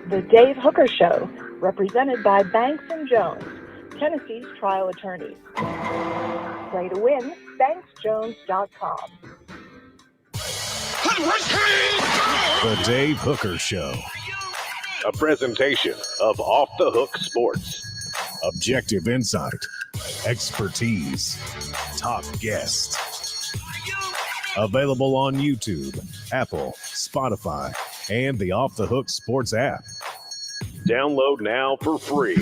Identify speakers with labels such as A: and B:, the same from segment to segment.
A: The Dave Hooker Show, represented by Banks & Jones, Tennessee's trial attorneys. Play to win, banksjones.com.
B: The Dave Hooker Show. A presentation of Off the Hook Sports. Objective insight, expertise, top guests. Available on YouTube, Apple, Spotify, and the Off the Hook Sports app. Download now for free.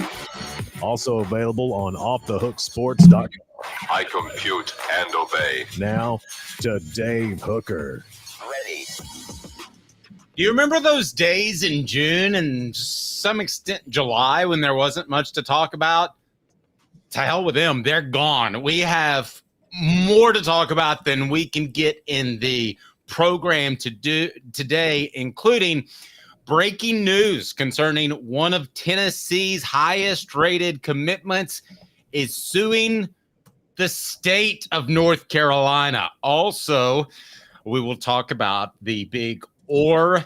B: Also available on offthehooksports.com.
C: I compute and obey.
B: Now to Dave Hooker.
C: Ready.
D: Do you remember those days in June and to some extent July when there wasn't much to talk about? To hell with them. They're gone. We have more to talk about than we can get in the program to do today, including breaking news concerning one of Tennessee's highest rated commitments is suing the state of North Carolina. Also, we will talk about the big OR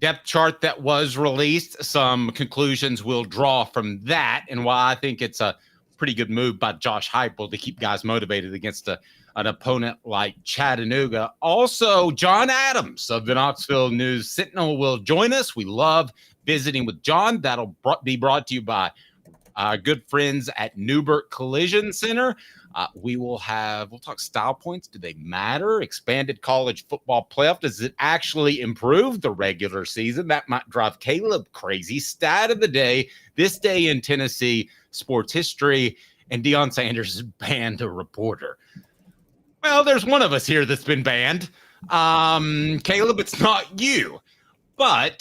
D: depth chart that was released. Some conclusions we'll draw from that and why I think it's a pretty good move by Josh Heupel to keep guys motivated against an opponent like Chattanooga. Also, John Adams of the Knoxville News Sentinel will join us. We love visiting with John. That'll be brought to you by our good friends at Neubert Collision Center. We'll talk style points. Do they matter? Expanded college football playoff. Does it actually improve the regular season? That might drive Caleb crazy. Stat of the day, this day in Tennessee sports history, and Deion Sanders is banned a reporter. Well, there's one of us here that's been banned. Caleb, it's not you. But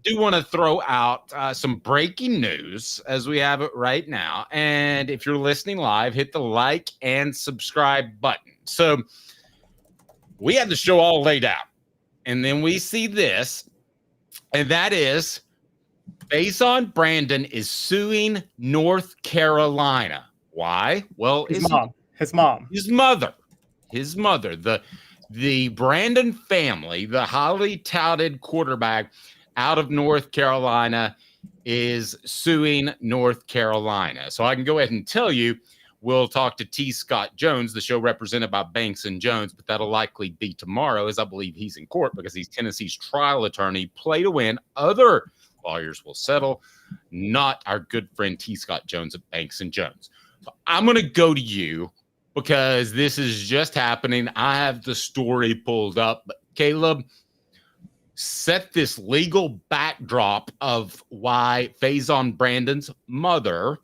D: do want to throw out some breaking news as we have it right now. And if you're listening live, hit the like and subscribe button. So we had the show all laid out. And then we see this, and that is Faizon Brandon is suing North Carolina. Why? Well,
E: his mother.
D: The Brandon family, the highly touted quarterback out of North Carolina, is suing North Carolina. So I can go ahead and tell you, we'll talk to T. Scott Jones, the show represented by Banks & Jones, but that'll likely be tomorrow, as I believe he's in court because he's Tennessee's trial attorney. Play to win. Other lawyers will settle, not our good friend T. Scott Jones of Banks & Jones. So I'm going to go to you, because this is just happening. I have the story pulled up. But Caleb, set this legal backdrop of why Faizon Brandon's mother,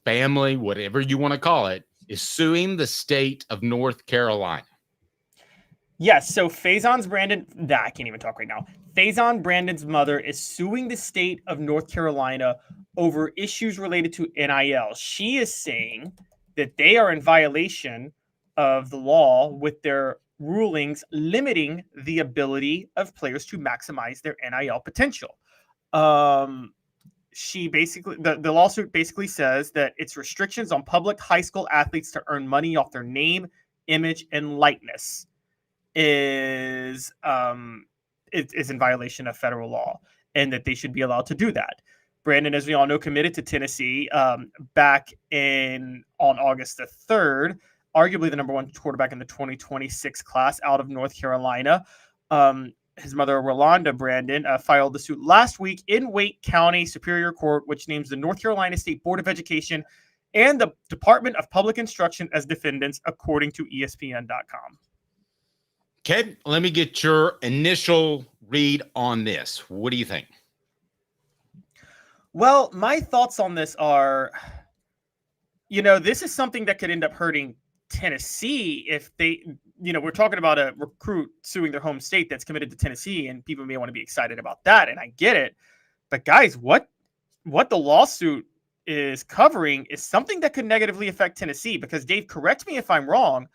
D: family, whatever you want to call it, is suing the state of North Carolina.
E: Yes, so Faizon Brandon, I can't even talk right now. Faizon Brandon's mother is suing the state of North Carolina over issues related to NIL. She is saying that they are in violation of the law with their rulings limiting the ability of players to maximize their NIL potential. She basically, the lawsuit basically says that it's restrictions on public high school athletes to earn money off their name, image, and likeness is in violation of federal law, and that they should be allowed to do that. Brandon, as we all know, committed to Tennessee back on August the 3rd, arguably the number one quarterback in the 2026 class out of North Carolina. His mother, Rolanda Brandon, filed the suit last week in Wake County Superior Court, which names the North Carolina State Board of Education and the Department of Public Instruction as defendants, according to ESPN.com.
D: Okay, let me get your initial read on this. What do you think?
E: Well, my thoughts on this are, this is something that could end up hurting Tennessee if they, we're talking about a recruit suing their home state that's committed to Tennessee, and people may want to be excited about that, and I get it. But guys, what the lawsuit is covering is something that could negatively affect Tennessee, because Dave, correct me if I'm wrong,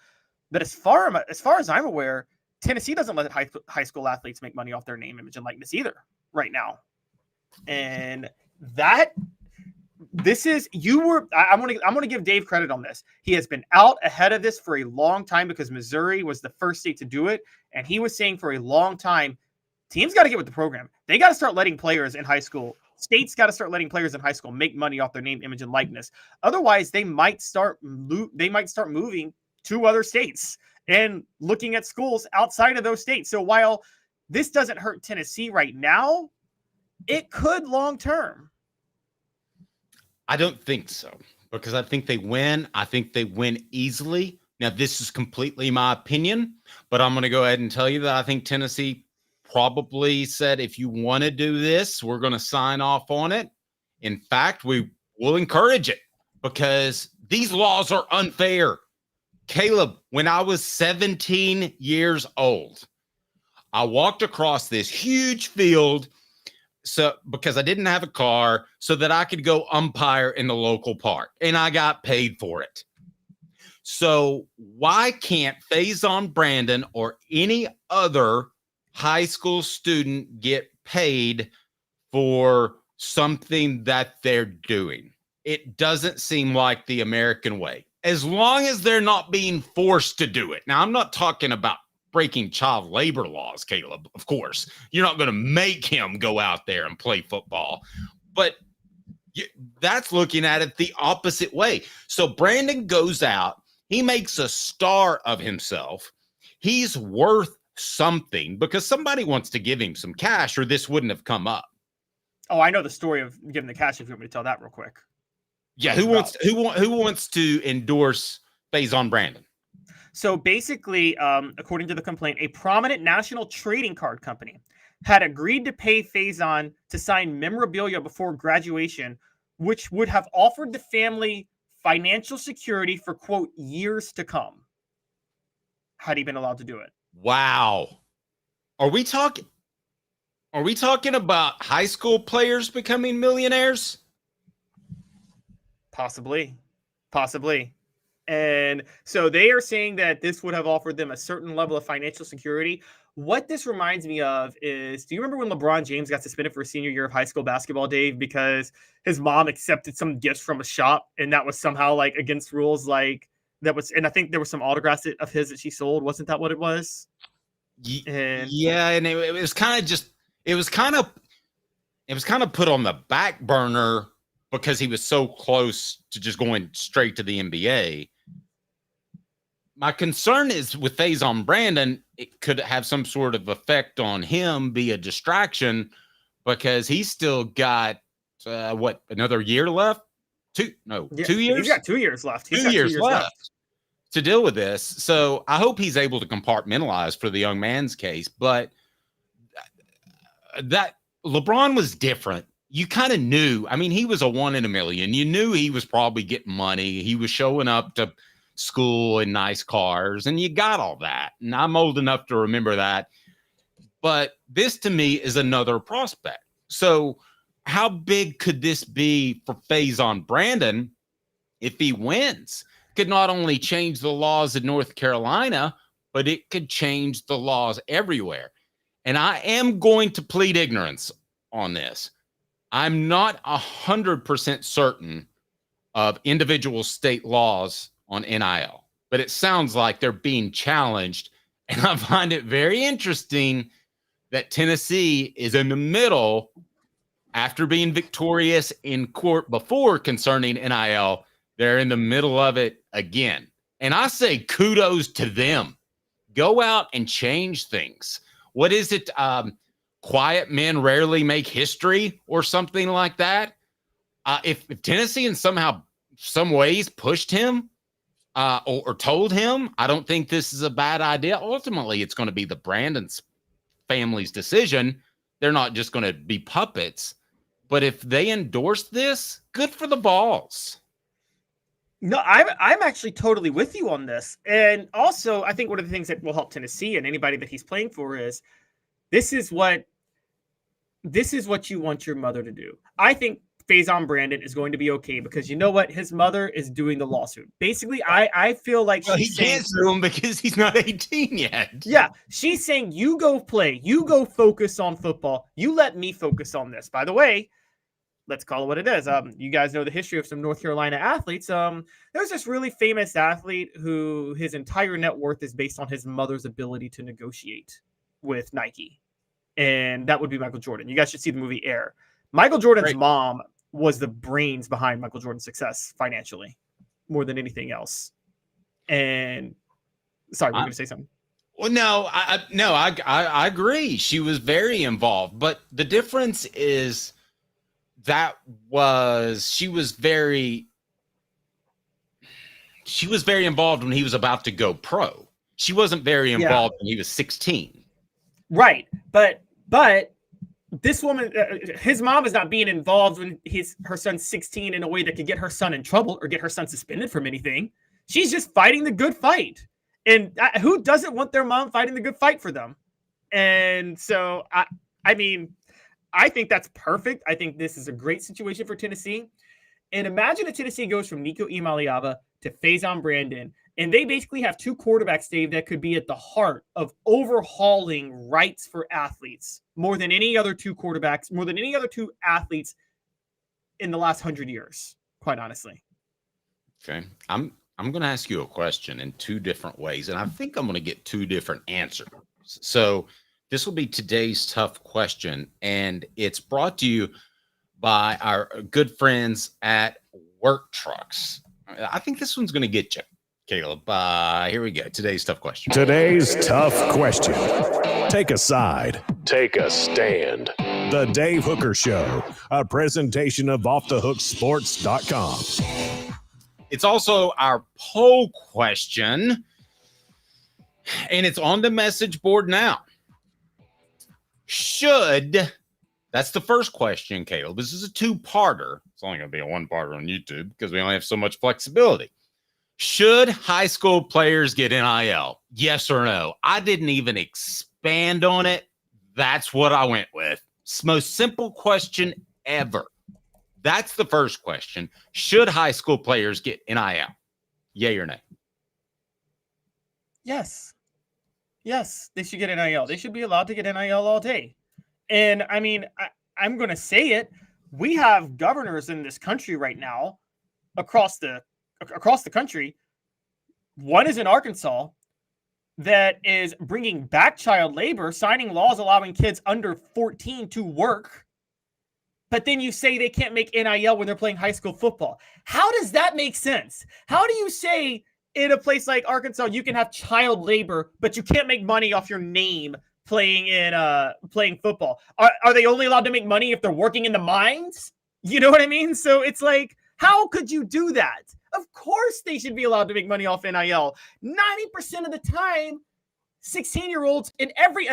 E: but as far as I'm aware, Tennessee doesn't let high school athletes make money off their name, image, and likeness either right now. And I'm going to give Dave credit on this. He has been out ahead of this for a long time because Missouri was the first state to do it. And he was saying for a long time, teams got to get with the program. They got to start letting players in high school. States got to start letting players in high school make money off their name, image, and likeness. Otherwise, they might start moving to other states and looking at schools outside of those states. So while this doesn't hurt Tennessee right now, it could long term.
D: I don't think so, because I think they win. I think they win easily. Now, this is completely my opinion, but I'm going to go ahead and tell you that I think Tennessee probably said, if you want to do this, we're going to sign off on it. In fact, we will encourage it because these laws are unfair. Caleb, when I was 17 years old, I walked across this huge field because I didn't have a car so that I could go umpire in the local park, and I got paid for it. So why can't Faizon Brandon or any other high school student get paid for something that they're doing? It doesn't seem like the American way, as long as they're not being forced to do it. Now, I'm not talking about breaking child labor laws, Caleb. Of course, you're not going to make him go out there and play football, but that's looking at it the opposite way. So Brandon goes out, he makes a star of himself. He's worth something because somebody wants to give him some cash, or this wouldn't have come up.
E: Oh, I know the story of giving the cash. If you want me to tell that real quick.
D: Yeah, who wants to endorse Faizon Brandon?
E: So basically, according to the complaint, a prominent national trading card company had agreed to pay Faizon to sign memorabilia before graduation, which would have offered the family financial security for, quote, years to come. Had he been allowed to do it?
D: Wow. Are we talking about high school players becoming millionaires?
E: Possibly. And so they are saying that this would have offered them a certain level of financial security. What this reminds me of is, do you remember when LeBron James got suspended for his senior year of high school basketball, Dave, because his mom accepted some gifts from a shop and that was somehow like against rules? Like that was, and I think there were some autographs of his that she sold. Wasn't that what it was?
D: And it was kind of put on the back burner because he was so close to just going straight to the NBA. My concern is with Faizon Brandon, it could have some sort of effect on him, be a distraction, because he's still got, another year left? 2 years?
E: He's got 2 years left. He's
D: 2 years left to deal with this. So I hope he's able to compartmentalize for the young man's case. But that LeBron was different. You kind of knew. I mean, he was a 1 in a million. You knew he was probably getting money. He was showing up to school in nice cars, and you got all that. And I'm old enough to remember that. But this to me is another prospect. So how big could this be for Faizon Brandon if he wins? Could not only change the laws in North Carolina, but it could change the laws everywhere. And I am going to plead ignorance on this. I'm not 100% certain of individual state laws on NIL, but it sounds like they're being challenged. And I find it very interesting that Tennessee is in the middle after being victorious in court before concerning NIL. They're in the middle of it again. And I say kudos to them. Go out and change things. What is it? Quiet men rarely make history or something like that. If Tennessee in some ways pushed him or told him, I don't think this is a bad idea. Ultimately, it's going to be the Brandon's family's decision. They're not just going to be puppets. But if they endorse this, good for the Vols.
E: No, I'm actually totally with you on this. And also, I think one of the things that will help Tennessee and anybody that he's playing for is this is what you want your mother to do. I think Faizon Brandon is going to be okay because you know what? His mother is doing the lawsuit. Basically, I feel like
D: he can't sue him because he's not 18 yet.
E: Yeah, she's saying you go play, you go focus on football, you let me focus on this. By the way, let's call it what it is. You guys know the history of some North Carolina athletes. There's this really famous athlete who his entire net worth is based on his mother's ability to negotiate with Nike. and that would be Michael Jordan. You guys should see the movie Air. Michael Jordan's
D: Great.
E: mom was the brains behind Michael Jordan's success financially, more than anything else. And sorry, we're going to say something.
D: Well, no, I agree. She was very involved, but the difference is she was very involved when he was about to go pro. She wasn't very involved when he was 16.
E: Right, but this woman, his mom is not being involved when her son's 16 in a way that could get her son in trouble or get her son suspended from anything. She's just fighting the good fight. And who doesn't want their mom fighting the good fight for them? And so, I mean, I think that's perfect. I think this is a great situation for Tennessee. And imagine if Tennessee goes from Nico Iamaleava to Faizon Brandon, and they basically have two quarterbacks, Dave, that could be at the heart of overhauling rights for athletes more than any other two quarterbacks, more than any other two athletes in the last 100 years, quite honestly.
D: Okay. I'm going to ask you a question in two different ways, and I think I'm going to get two different answers. So this will be today's tough question, and it's brought to you by our good friends at Work Trucks. I think this one's going to get you, Caleb. Here we go. Today's tough question.
B: Today's tough question. Take a side. Take a stand. The Dave Hooker Show, a presentation of offthehooksports.com.
D: It's also our poll question, and it's on the message board now. That's the first question, Caleb. This is a two-parter. It's only going to be a one-parter on YouTube because we only have so much flexibility. Should high school players get NIL? Yes or no? I didn't even expand on it. That's what I went with. It's the most simple question ever. That's the first question. Should high school players get NIL? Yay or nay?
E: Yes. Yes, they should get NIL. They should be allowed to get NIL all day. And I mean, I'm going to say it. We have governors in this country right now across the country. One is in Arkansas that is bringing back child labor, signing laws allowing kids under 14 to work. But then you say they can't make NIL when they're playing high school football. How does that make sense? How do you say in a place like Arkansas you can have child labor, but you can't make money off your name playing football? Are they only allowed to make money if they're working in the mines? You know what I mean? So it's like, how could you do that? Of course they should be allowed to make money off NIL. 90% of the time, 16-year-olds in every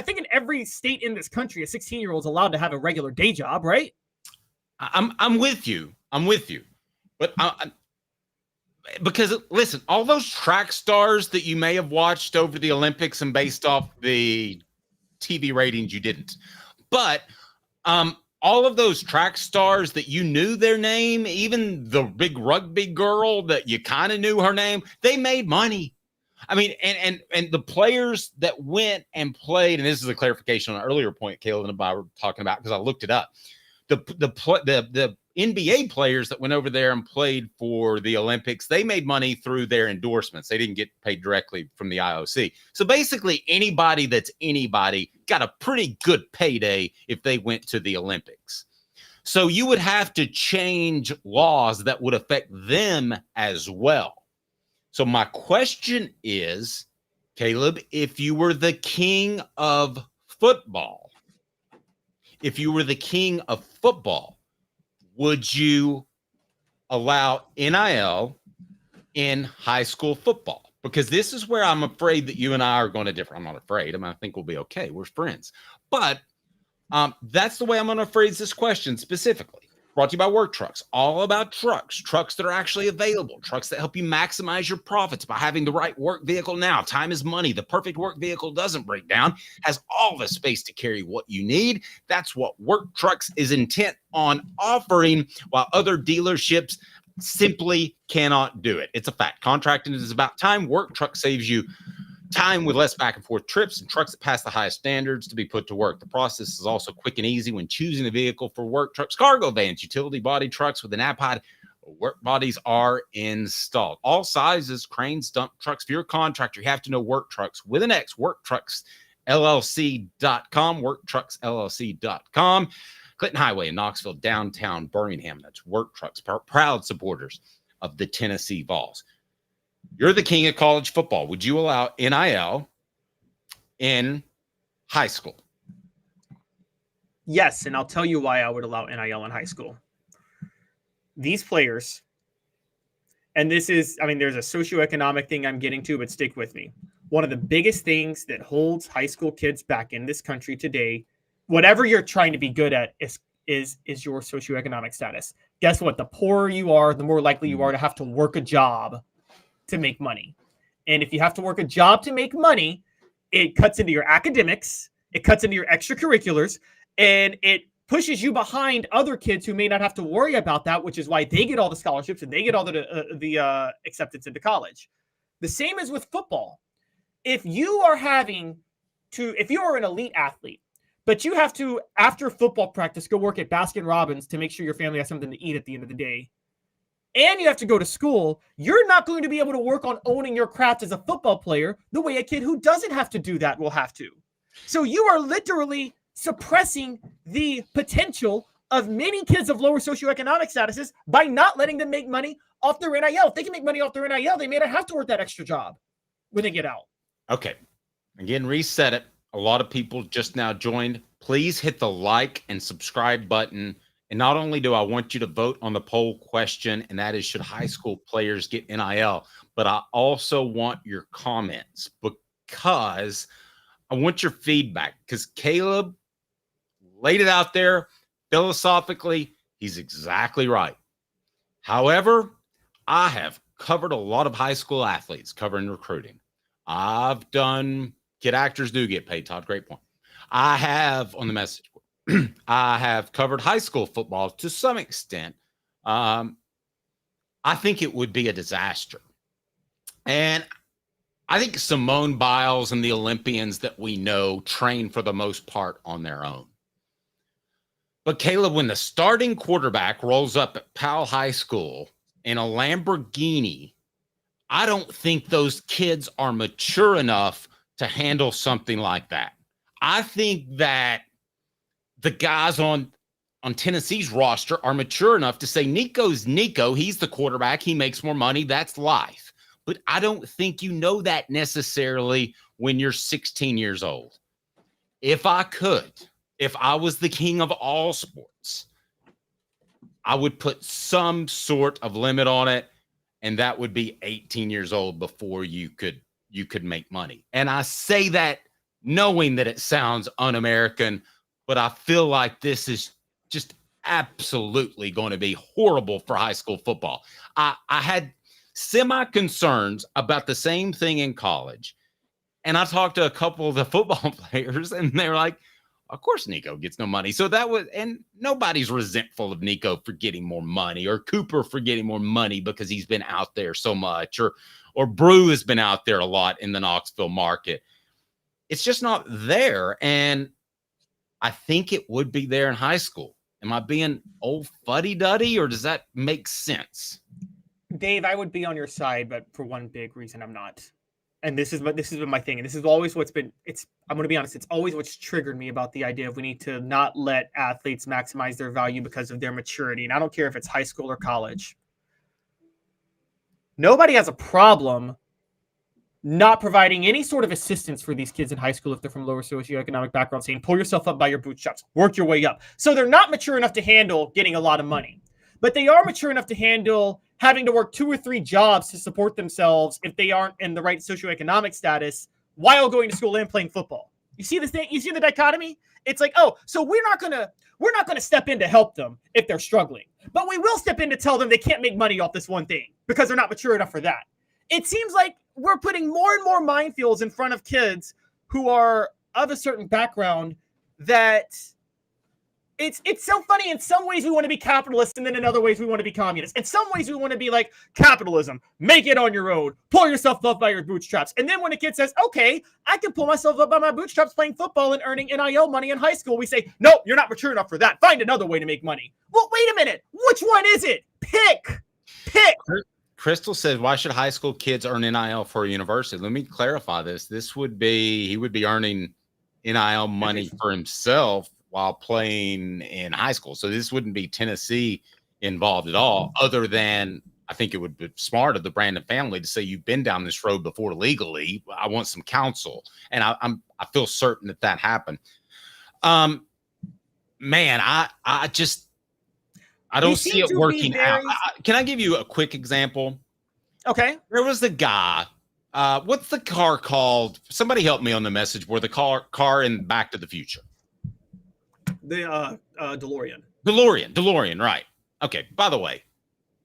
E: state in this country, a 16-year-old is allowed to have a regular day job, right?
D: I'm with you. But because listen, all those track stars that you may have watched over the Olympics and based off the TV ratings, you didn't. But all of those track stars that you knew their name, even the big rugby girl that you kind of knew her name, they made money. I mean, and the players that went and played, and this is a clarification on an earlier point Caleb and I were talking about because I looked it up. The NBA players that went over there and played for the Olympics, they made money through their endorsements. They didn't get paid directly from the IOC. So basically, anybody that's anybody got a pretty good payday if they went to the Olympics. So you would have to change laws that would affect them as well. So my question is, Caleb, if you were the king of football, would you allow NIL in high school football? Because this is where I'm afraid that you and I are going to differ. I'm not afraid. I think we'll be okay. We're friends. But that's the way I'm going to phrase this question specifically. Brought to you by Work Trucks. All about trucks that are actually available, trucks that help you maximize your profits by having the right work vehicle now. Time is money. The perfect work vehicle doesn't break down, has all the space to carry what you need. That's what Work Trucks is intent on offering, while other dealerships simply cannot do it. It's a fact. Contracting is about time. Work Truck saves you time with less back and forth trips and trucks that pass the highest standards to be put to work. The process is also quick and easy when choosing a vehicle for Work Trucks. Cargo vans, utility body trucks with an iPod, work bodies are installed. All sizes, cranes, dump trucks. For your contractor, you have to know Work Trucks with an X, Work Trucks worktrucksllc.com, worktrucksllc.com. Clinton Highway in Knoxville, downtown Birmingham. That's Work Trucks, proud supporters of the Tennessee Vols. You're the king of college football. Would you allow NIL in high school?
E: Yes, and I'll tell you why I would allow NIL in high school. These players, and this is, I mean, there's a socioeconomic thing I'm getting to, but stick with me. One of the biggest things that holds high school kids back in this country today, whatever you're trying to be good at, is your socioeconomic status. Guess what? The poorer you are, the more likely you are to have to work a job to make money. And if you have to work a job to make money, it cuts into your academics, it cuts into your extracurriculars, and it pushes you behind other kids who may not have to worry about that, which is why they get all the scholarships and they get all the acceptance into college. The same as with football. If you are an elite athlete, but you have to, after football practice, go work at Baskin-Robbins to make sure your family has something to eat at the end of the day, and you have to go to school, you're not going to be able to work on owning your craft as a football player the way a kid who doesn't have to do that will have to. So you are literally suppressing the potential of many kids of lower socioeconomic statuses by not letting them make money off their NIL. If they can make money off their NIL, they may not have to work that extra job when they get out.
D: Okay. Again, reset it. A lot of people just now joined. Please hit the like and subscribe button. And not only do I want you to vote on the poll question, and that is, should high school players get NIL, but I also want your comments because I want your feedback, because Caleb laid it out there philosophically. He's exactly right. However, I have covered a lot of high school athletes covering recruiting. I've done kid actors do get paid, Todd. Great point. I have on the message board. I have covered high school football to some extent. I think it would be a disaster. And I think Simone Biles and the Olympians that we know train for the most part on their own. But Caleb, when the starting quarterback rolls up at Powell High School in a Lamborghini, I don't think those kids are mature enough to handle something like that. I think that the guys on Tennessee's roster are mature enough to say, Nico's Nico. He's the quarterback. He makes more money. That's life. But I don't think you know that necessarily when you're 16 years old. If I was the king of all sports, I would put some sort of limit on it, and that would be 18 years old before you could make money. And I say that knowing that it sounds un-American, but I feel like this is just absolutely going to be horrible for high school football. I had semi-concerns about the same thing in college. And I talked to a couple of the football players, and they're like, of course Nico gets no money. So that was, and nobody's resentful of Nico for getting more money, or Cooper for getting more money because he's been out there so much, or Brew has been out there a lot in the Knoxville market. It's just not there. And I think it would be there in high school. Am I being old fuddy-duddy, or does that make sense?
E: Dave, I would be on your side, but for one big reason I'm not. And this has been my thing. And this is always I'm going to be honest, it's always what's triggered me about the idea of we need to not let athletes maximize their value because of their maturity. And I don't care if it's high school or college. Nobody has a problem not providing any sort of assistance for these kids in high school if they're from lower socioeconomic backgrounds, saying, pull yourself up by your bootstraps, work your way up. So they're not mature enough to handle getting a lot of money, but they are mature enough to handle having to work 2 or 3 jobs to support themselves if they aren't in the right socioeconomic status while going to school and playing football. You see the thing? You see the dichotomy? It's like, oh, so we're not gonna step in to help them if they're struggling, but we will step in to tell them they can't make money off this one thing because they're not mature enough for that. It seems like we're putting more and more minefields in front of kids who are of a certain background that it's so funny. In some ways we want to be capitalist, and then in other ways we want to be communist. In some ways we want to be like, capitalism, make it on your own, pull yourself up by your bootstraps. And then when a kid says, okay, I can pull myself up by my bootstraps playing football and earning NIL money in high school, we say, nope, you're not mature enough for that. Find another way to make money. Well, wait a minute. Which one is it? Pick.
D: Crystal says, why should high school kids earn NIL for a university? Let me clarify this. He would be earning NIL money for himself while playing in high school. So this wouldn't be Tennessee involved at all, other than I think it would be smart of the Brandon family to say, you've been down this road before legally. I want some counsel. And I feel certain that happened. Man, I don't see it working out. Can I give you a quick example?
E: Okay.
D: There was a guy. What's the car called? Somebody help me on the message board. The car in Back to the Future.
E: The DeLorean.
D: DeLorean, right. Okay, by the way,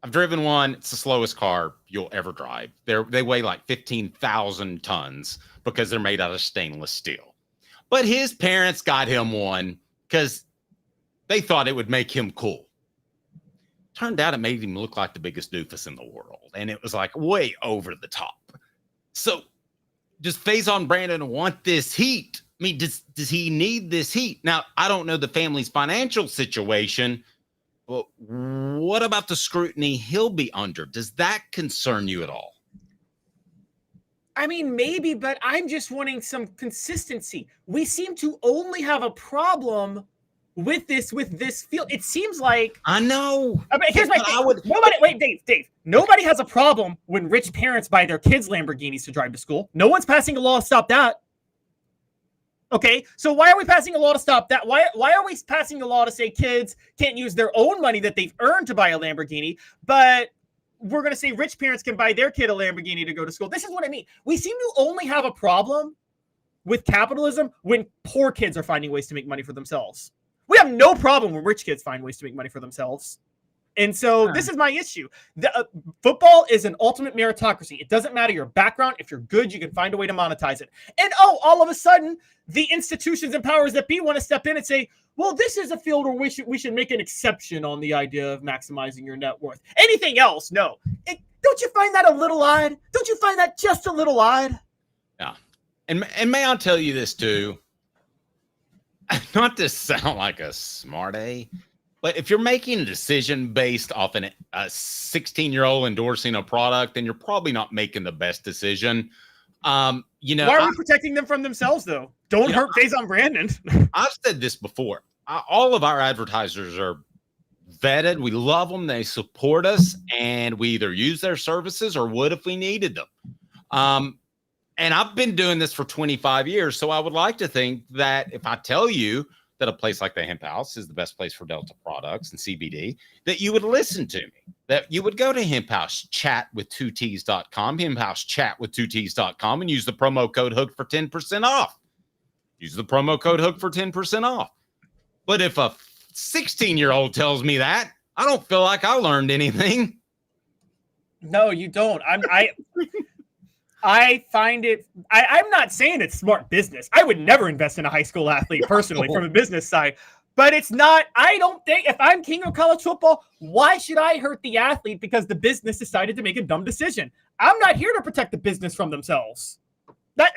D: I've driven one. It's the slowest car you'll ever drive. They weigh like 15,000 tons because they're made out of stainless steel. But his parents got him one because they thought it would make him cool. Turned out it made him look like the biggest doofus in the world. And it was like way over the top. So does Faizon Brandon want this heat? I mean, does he need this heat? Now, I don't know the family's financial situation, but what about the scrutiny he'll be under? Does that concern you at all?
E: I mean, maybe, but I'm just wanting some consistency. We seem to only have a problem with this field. It seems like
D: I know.
E: I mean, here's my thing. Dave. Nobody has a problem when rich parents buy their kids Lamborghinis to drive to school. No one's passing a law to stop that. Okay, so why are we passing a law to stop that? Why are we passing a law to say kids can't use their own money that they've earned to buy a Lamborghini, but we're going to say rich parents can buy their kid a Lamborghini to go to school? This is what I mean. We seem to only have a problem with capitalism when poor kids are finding ways to make money for themselves. We have no problem when rich kids find ways to make money for themselves. And so this is my issue. Football is an ultimate meritocracy. It doesn't matter your background. If you're good, you can find a way to monetize it. And all of a sudden, the institutions and powers that be want to step in and say, well, this is a field where we should make an exception on the idea of maximizing your net worth. Anything else, no. Don't you find that a little odd? Don't you find that just a little odd?
D: Yeah. And may I tell you this too? Not to sound like a smarty, but if you're making a decision based off a 16-year-old endorsing a product, then you're probably not making the best decision. Why
E: are we protecting them from themselves, though? Don't hurt Faizon Brandon.
D: I've said this before. All of our advertisers are vetted. We love them. They support us, and we either use their services or would if we needed them. And I've been doing this for 25 years, so I would like to think that if I tell you that a place like the Hemp House is the best place for Delta products and CBD, that you would listen to me, that you would go to Hemp House Chat with 2Ts.com, Hemp House Chat with 2Ts.com, and use the promo code HOOK for 10% off. Use the promo code HOOK for 10% off. But if a 16-year-old tells me that, I don't feel like I learned anything.
E: No, you don't. I find it, I'm not saying it's smart business. I would never invest in a high school athlete personally from a business side, but it's not, I don't think, if I'm king of college football, why should I hurt the athlete because the business decided to make a dumb decision? I'm not here to protect the business from themselves.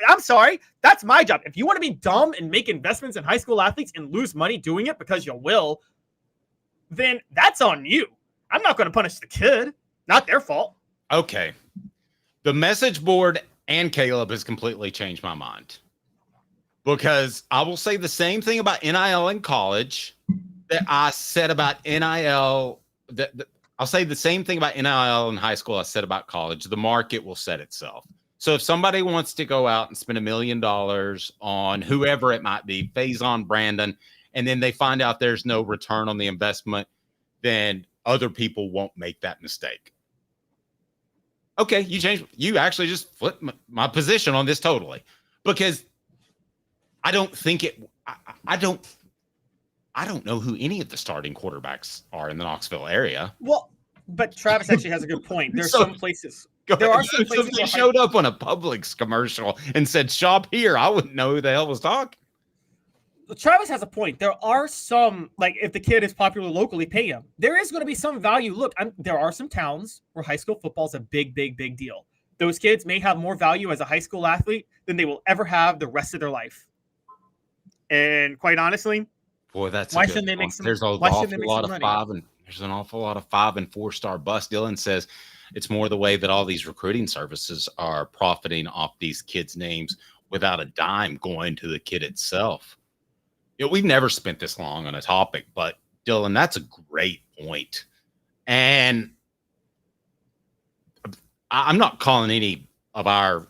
E: I'm sorry, that's my job. If you want to be dumb and make investments in high school athletes and lose money doing it because you will, then that's on you. I'm not going to punish the kid. Not their fault.
D: Okay. The message board and Caleb has completely changed my mind, because I will say the same thing about NIL in college that I said about NIL. I'll say the same thing about NIL in high school I said about college. The market will set itself. So if somebody wants to go out and spend $1 million on whoever it might be, Faizon Brandon, and then they find out there's no return on the investment, then other people won't make that mistake. Okay, you actually just flipped my position on this totally, because I don't think I don't know who any of the starting quarterbacks are in the Knoxville area.
E: Well, but Travis actually has a good point. There's some places. There are some places.
D: If they showed up on a Publix commercial and said "shop here," I wouldn't know who the hell was talking.
E: Travis has a point. There are some, like if the kid is popular locally, pay him. There is going to be some value. Look, there are some towns where high school football is a big, big, big deal. Those kids may have more value as a high school athlete than they will ever have the rest of their life. And quite honestly,
D: boy, why
E: shouldn't they make some?
D: There's an awful lot of 5- and 4-star bust. Dylan says it's more the way that all these recruiting services are profiting off these kids' names. without a dime going to the kid itself. We've never spent this long on a topic, but Dylan, that's a great point. And I'm not calling any of our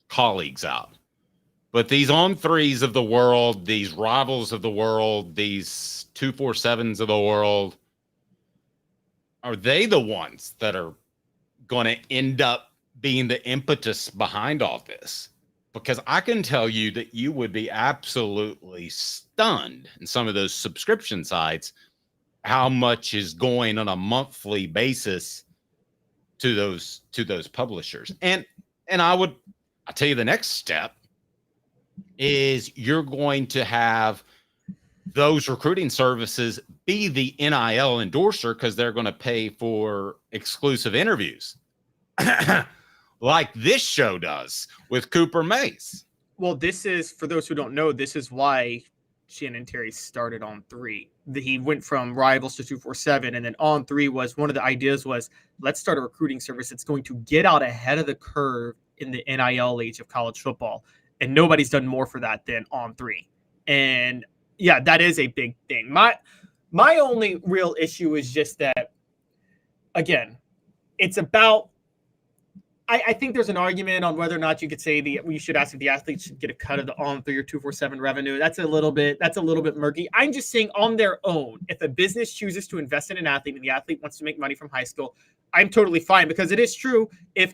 D: colleagues out, but these on-3s of the world, these rivals of the world, these 247s of the world, are they the ones that are going to end up being the impetus behind all this? Because I can tell you that you would be absolutely stunned in some of those subscription sites how much is going on a monthly basis to those publishers. And I'll tell you the next step is you're going to have those recruiting services be the NIL endorser because they're going to pay for exclusive interviews. Like this show does with Cooper Mace.
E: Well, this is, for those who don't know, this is why Shannon Terry started On 3. He went from Rivals to 247, and then On 3 was, one of the ideas was, let's start a recruiting service that's going to get out ahead of the curve in the NIL age of college football. And nobody's done more for that than On 3. And yeah, that is a big thing. My only real issue is just that, again, it's about, I think there's an argument on whether or not you could say we should ask if the athletes should get a cut of the On 3 or 247 revenue. That's a little bit murky. I'm just saying, on their own, if a business chooses to invest in an athlete and the athlete wants to make money from high school, I'm totally fine, because it is true. If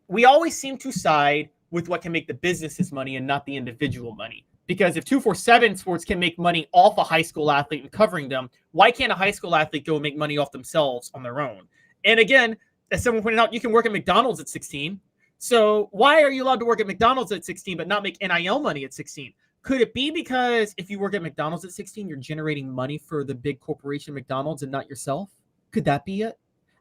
E: we always seem to side with what can make the businesses money and not the individual money. Because if 247 Sports can make money off a high school athlete and covering them, why can't a high school athlete go and make money off themselves on their own? And again, as someone pointed out, you can work at McDonald's at 16. So why are you allowed to work at McDonald's at 16 but not make NIL money at 16? Could it be because if you work at McDonald's at 16, you're generating money for the big corporation McDonald's and not yourself? Could that be it?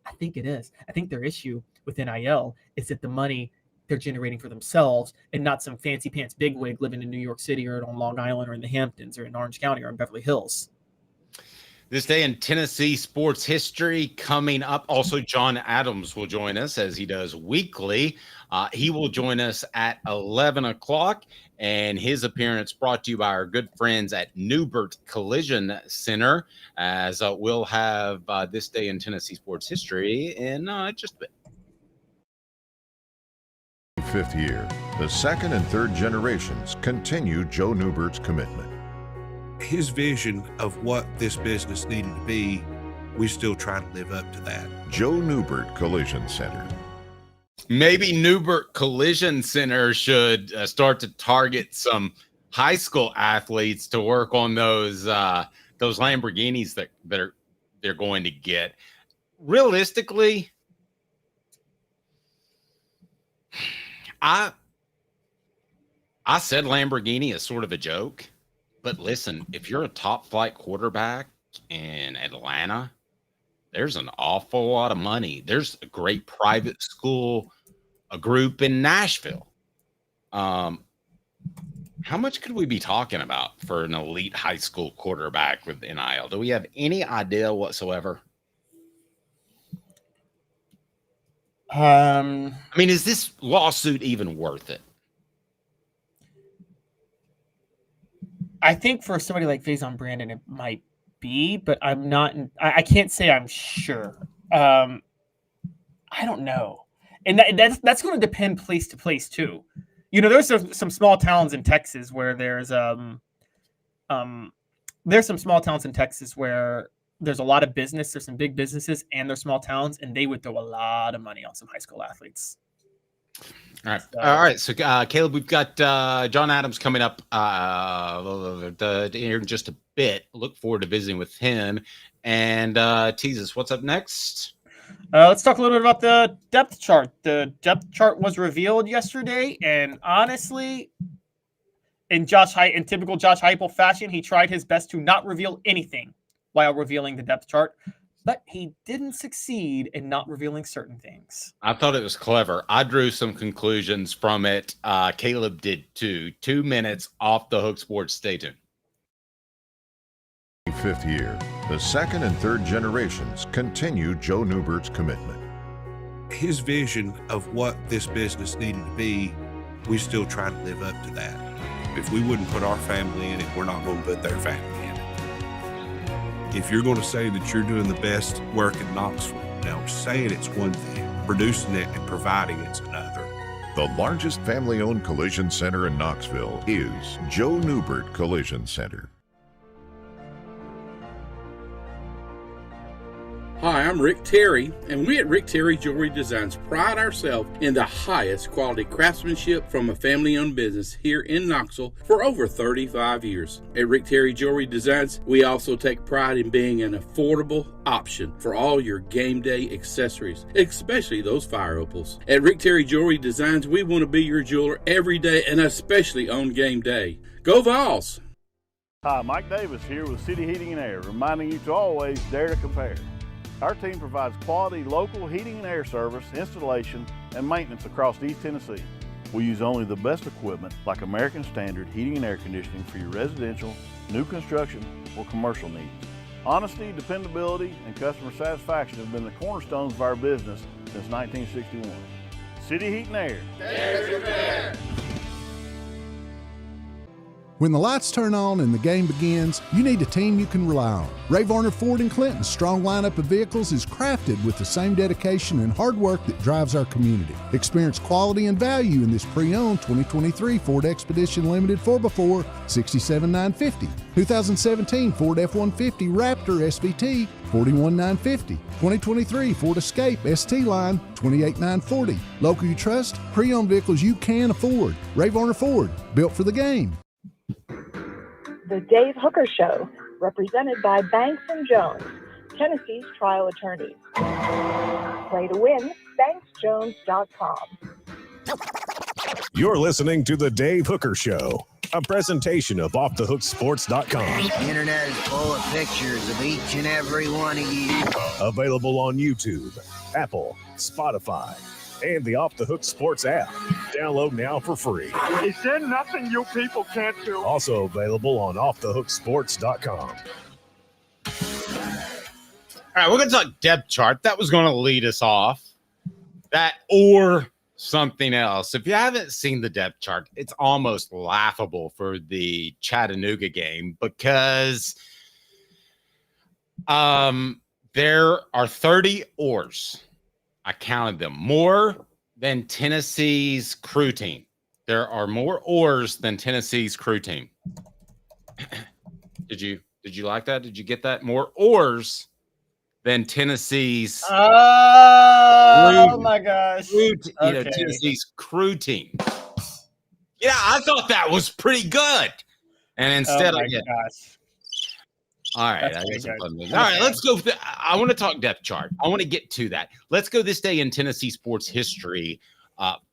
E: I think it is. I think their issue with NIL is that the money they're generating for themselves and not some fancy pants bigwig living in New York City or on Long Island or in the Hamptons or in Orange County or in Beverly Hills.
D: This day in Tennessee sports history coming up. Also, John Adams will join us as he does weekly. He will join us at 11 o'clock, and his appearance brought to you by our good friends at Neubert Collision Center, as we'll have this day in Tennessee sports history in just a bit.
F: Fifth year, the second and third generations continue Joe Neubert's commitment.
G: His vision of what this business needed to be, we still try to live up to that.
F: Joe Neubert Collision Center.
D: Maybe Neubert Collision Center should start to target some high school athletes to work on those Lamborghinis that they're going to get. Realistically, I said Lamborghini is sort of a joke. But listen, if you're a top flight quarterback in Atlanta, there's an awful lot of money. There's a great private school, a group in Nashville. How much could we be talking about for an elite high school quarterback with NIL? Do we have any idea whatsoever? I mean, is this lawsuit even worth it?
E: I think for somebody like Faizon Brandon, it might be, but I'm not. I can't say I'm sure. I don't know, and that's going to depend place to place too. You know, there's some small towns in Texas where there's some small towns in Texas where there's a lot of business. There's some big businesses, and there's small towns, and they would throw a lot of money on some high school athletes.
D: All right. So, Caleb, we've got John Adams coming up here in just a bit. Look forward to visiting with him. And tease us, what's up next?
E: Let's talk a little bit about the depth chart. The depth chart was revealed yesterday, and honestly, in typical Josh Heupel fashion, he tried his best to not reveal anything while revealing the depth chart. But he didn't succeed in not revealing certain things.
D: I thought it was clever. I drew some conclusions from it. Caleb did too. 2 minutes off the hook sports. Stay tuned.
F: Fifth year, the second and third generations continue Joe Neubert's commitment.
G: His vision of what this business needed to be, we still try to live up to that. If we wouldn't put our family in it, we're not going to put their family in it. If you're going to say that you're doing the best work in Knoxville, now saying it's one thing, producing it and providing it's another.
F: The largest family-owned collision center in Knoxville is Joe Neubert Collision Center.
H: Hi, I'm Rick Terry, and we at Rick Terry Jewelry Designs pride ourselves in the highest quality craftsmanship from a family-owned business here in Knoxville for over 35 years. At Rick Terry Jewelry Designs, we also take pride in being an affordable option for all your game day accessories, especially those fire opals. At Rick Terry Jewelry Designs, we want to be your jeweler every day and especially on game day. Go Vols!
I: Hi, Mike Davis here with City Heating and Air, reminding you to always dare to compare. Our team provides quality local heating and air service, installation, and maintenance across East Tennessee. We use only the best equipment like American Standard heating and air conditioning for your residential, new construction, or commercial needs. Honesty, dependability, and customer satisfaction have been the cornerstones of our business since 1961. City Heat and Air.
H: Dare to compare!
J: When the lights turn on and the game begins, you need a team you can rely on. Ray Varner Ford and Clinton's strong lineup of vehicles is crafted with the same dedication and hard work that drives our community. Experience quality and value in this pre-owned 2023 Ford Expedition Limited 4x4 $67,950, 2017 Ford F-150 Raptor SVT $41,950, 2023 Ford Escape ST Line $28,940. Local you trust, pre-owned vehicles you can afford. Ray Varner Ford, built for the game.
A: The Dave Hooker Show, represented by Banks & Jones, Tennessee's trial attorneys. Play to win, banksjones.com.
B: You're listening to The Dave Hooker Show, a presentation of OffTheHookSports.com.
K: The internet is full of pictures of each and every one of you.
B: Available on YouTube, Apple, Spotify, and the Off the Hook Sports app. Download now for free.
L: Is there nothing you people can't do?
B: Also available on OffTheHookSports.com.
D: All right, we're going to talk depth chart. That was going to lead us off. That or something else. If you haven't seen the depth chart, it's almost laughable for the Chattanooga game because there are 30 oars. I counted them, more than Tennessee's crew team. There are more oars than Tennessee's crew team. Did you like that? Did you get that? More oars than Tennessee's.
E: Oh my gosh!
D: Tennessee's crew team. Yeah, I thought that was pretty good, and instead I get.
E: Gosh.
D: All right, I got some fun things. All right, let's go. I want to talk depth chart. I want to get to that. Let's go this day in Tennessee sports history.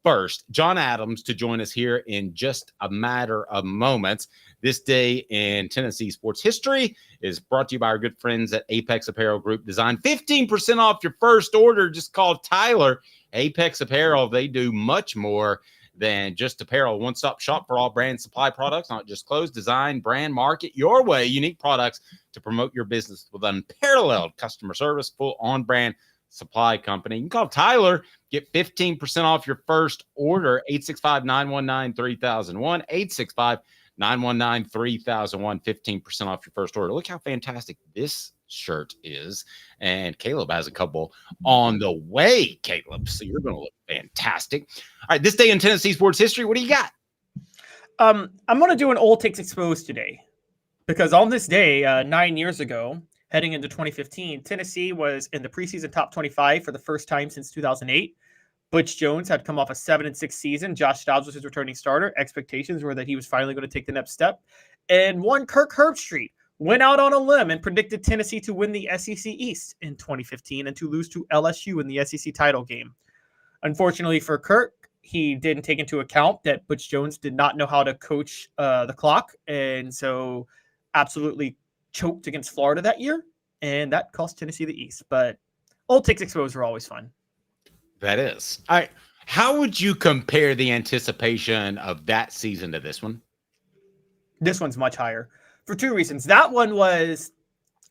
D: First, John Adams to join us here in just a matter of moments. This day in Tennessee sports history is brought to you by our good friends at Apex Apparel Group Design. 15% off your first order. Just call Tyler. Apex Apparel, they do much more than just apparel. One-stop shop for all brand supply products, not just clothes, design, brand, market your way. Unique products to promote your business with unparalleled customer service, full on-brand supply company. You can call Tyler, get 15% off your first order, 865-919-3001, 865-919-3001, 15% off your first order. Look how fantastic this shirt is. And Caleb has a couple on the way, Caleb. So you're going to look fantastic. All right, this day in Tennessee sports history, what do you got?
E: I'm going to do an old takes exposed today because on this day, 9 years ago, heading into 2015, Tennessee was in the preseason top 25 for the first time since 2008. Butch Jones had come off a 7-6 season. Josh Dobbs was his returning starter. Expectations were that he was finally going to take the next step. And one Kirk Herbstreit went out on a limb and predicted Tennessee to win the SEC East in 2015 and to lose to LSU in the SEC title game. Unfortunately for Kirk, he didn't take into account that Butch Jones did not know how to coach the clock, and so absolutely choked against Florida that year, and that cost Tennessee the East. But old takes exposed are always fun.
D: That is. All right. How would you compare the anticipation of that season to this one?
E: This one's much higher for two reasons. That one was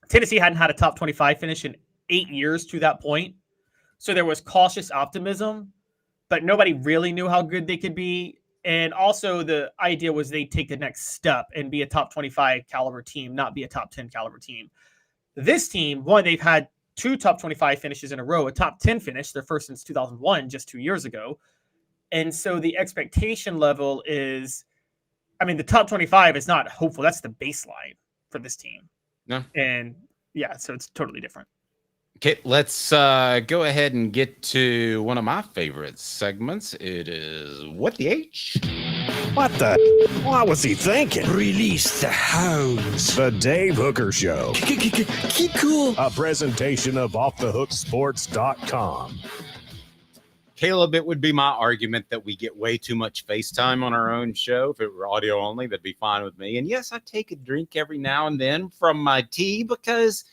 E: Tennessee hadn't had a top 25 finish in 8 years to that point. So there was cautious optimism, but nobody really knew how good they could be. And also the idea was they'd take the next step and be a top 25 caliber team, not be a top 10 caliber team. This team, one, they've had 2 top 25 finishes in a row, a top 10 finish, their first since 2001, just 2 years ago. And so the expectation level is, I mean, the top 25 is not hopeful. That's the baseline for this team.
D: No.
E: And yeah, so it's totally different.
D: Okay, let's go ahead and get to one of my favorite segments. It is What the H?
B: What the? What was he thinking?
M: Release the hounds.
B: The Dave Hooker Show.
M: Keep cool.
B: A presentation of OffTheHookSports.com.
D: Caleb, it would be my argument that we get way too much FaceTime on our own show. If it were audio only, that'd be fine with me. And yes, I take a drink every now and then from my tea because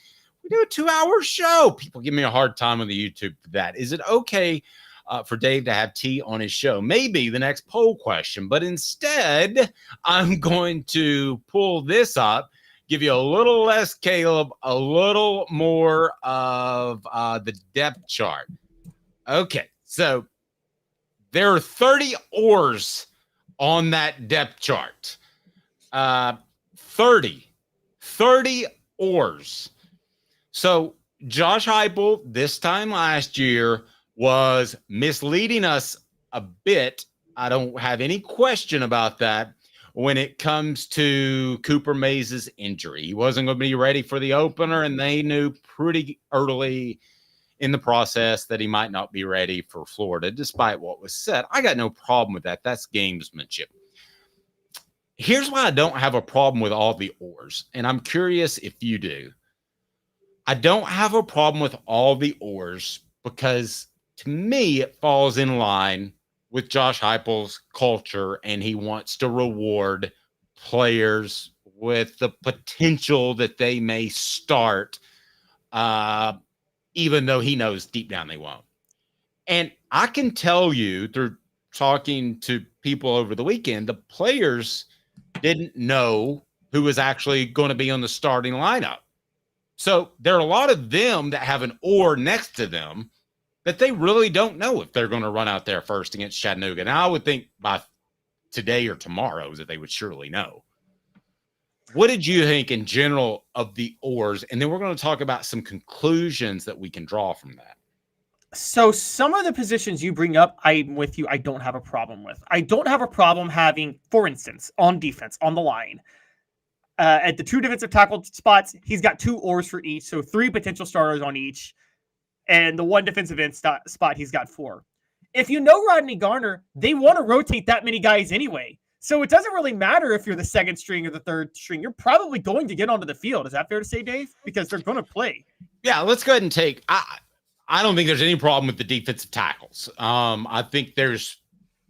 D: we do a 2-hour show. People give me a hard time on the YouTube for that. Is it okay for Dave to have tea on his show? Maybe the next poll question, but instead I'm going to pull this up, give you a little less Caleb, a little more of the depth chart. Okay, so there are 30 oars on that depth chart. 30 oars. So Josh Heupel this time last year was misleading us a bit. I don't have any question about that when it comes to Cooper Mays' injury. He wasn't going to be ready for the opener, and they knew pretty early in the process that he might not be ready for Florida, despite what was said. I got no problem with that. That's gamesmanship. Here's why I don't have a problem with all the oars, and I'm curious if you do. I don't have a problem with all the oars because, to me, it falls in line with Josh Heupel's culture, and he wants to reward players with the potential that they may start, even though he knows deep down they won't. And I can tell you through talking to people over the weekend, the players didn't know who was actually going to be on the starting lineup. So there are a lot of them that have an oar next to them that they really don't know if they're going to run out there first against Chattanooga. Now, I would think by today or tomorrow that they would surely know. What did you think in general of the oars? And then we're going to talk about some conclusions that we can draw from that.
E: So some of the positions you bring up, I'm with you. I don't have a problem with. I don't have a problem having, for instance, on defense, on the line, at the 2 defensive tackle spots, he's got 2 oars for each. So 3 potential starters on each. And the 1 defensive end spot, he's got 4. If you know Rodney Garner, they want to rotate that many guys anyway. So it doesn't really matter if you're the 2nd string or the 3rd string. You're probably going to get onto the field. Is that fair to say, Dave? Because they're going to play.
D: Yeah, let's go ahead and take. I don't think there's any problem with the defensive tackles. I think there's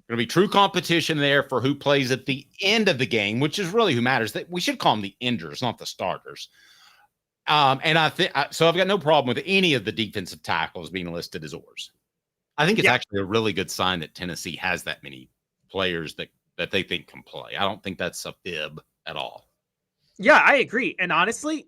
D: going to be true competition there for who plays at the end of the game, which is really who matters. That we should call them the enders, not the starters. And I think so. I've got no problem with any of the defensive tackles being listed as oars. I think it's actually a really good sign that Tennessee has that many players that they think can play. I don't think that's a fib at all.
E: Yeah, I agree. And honestly,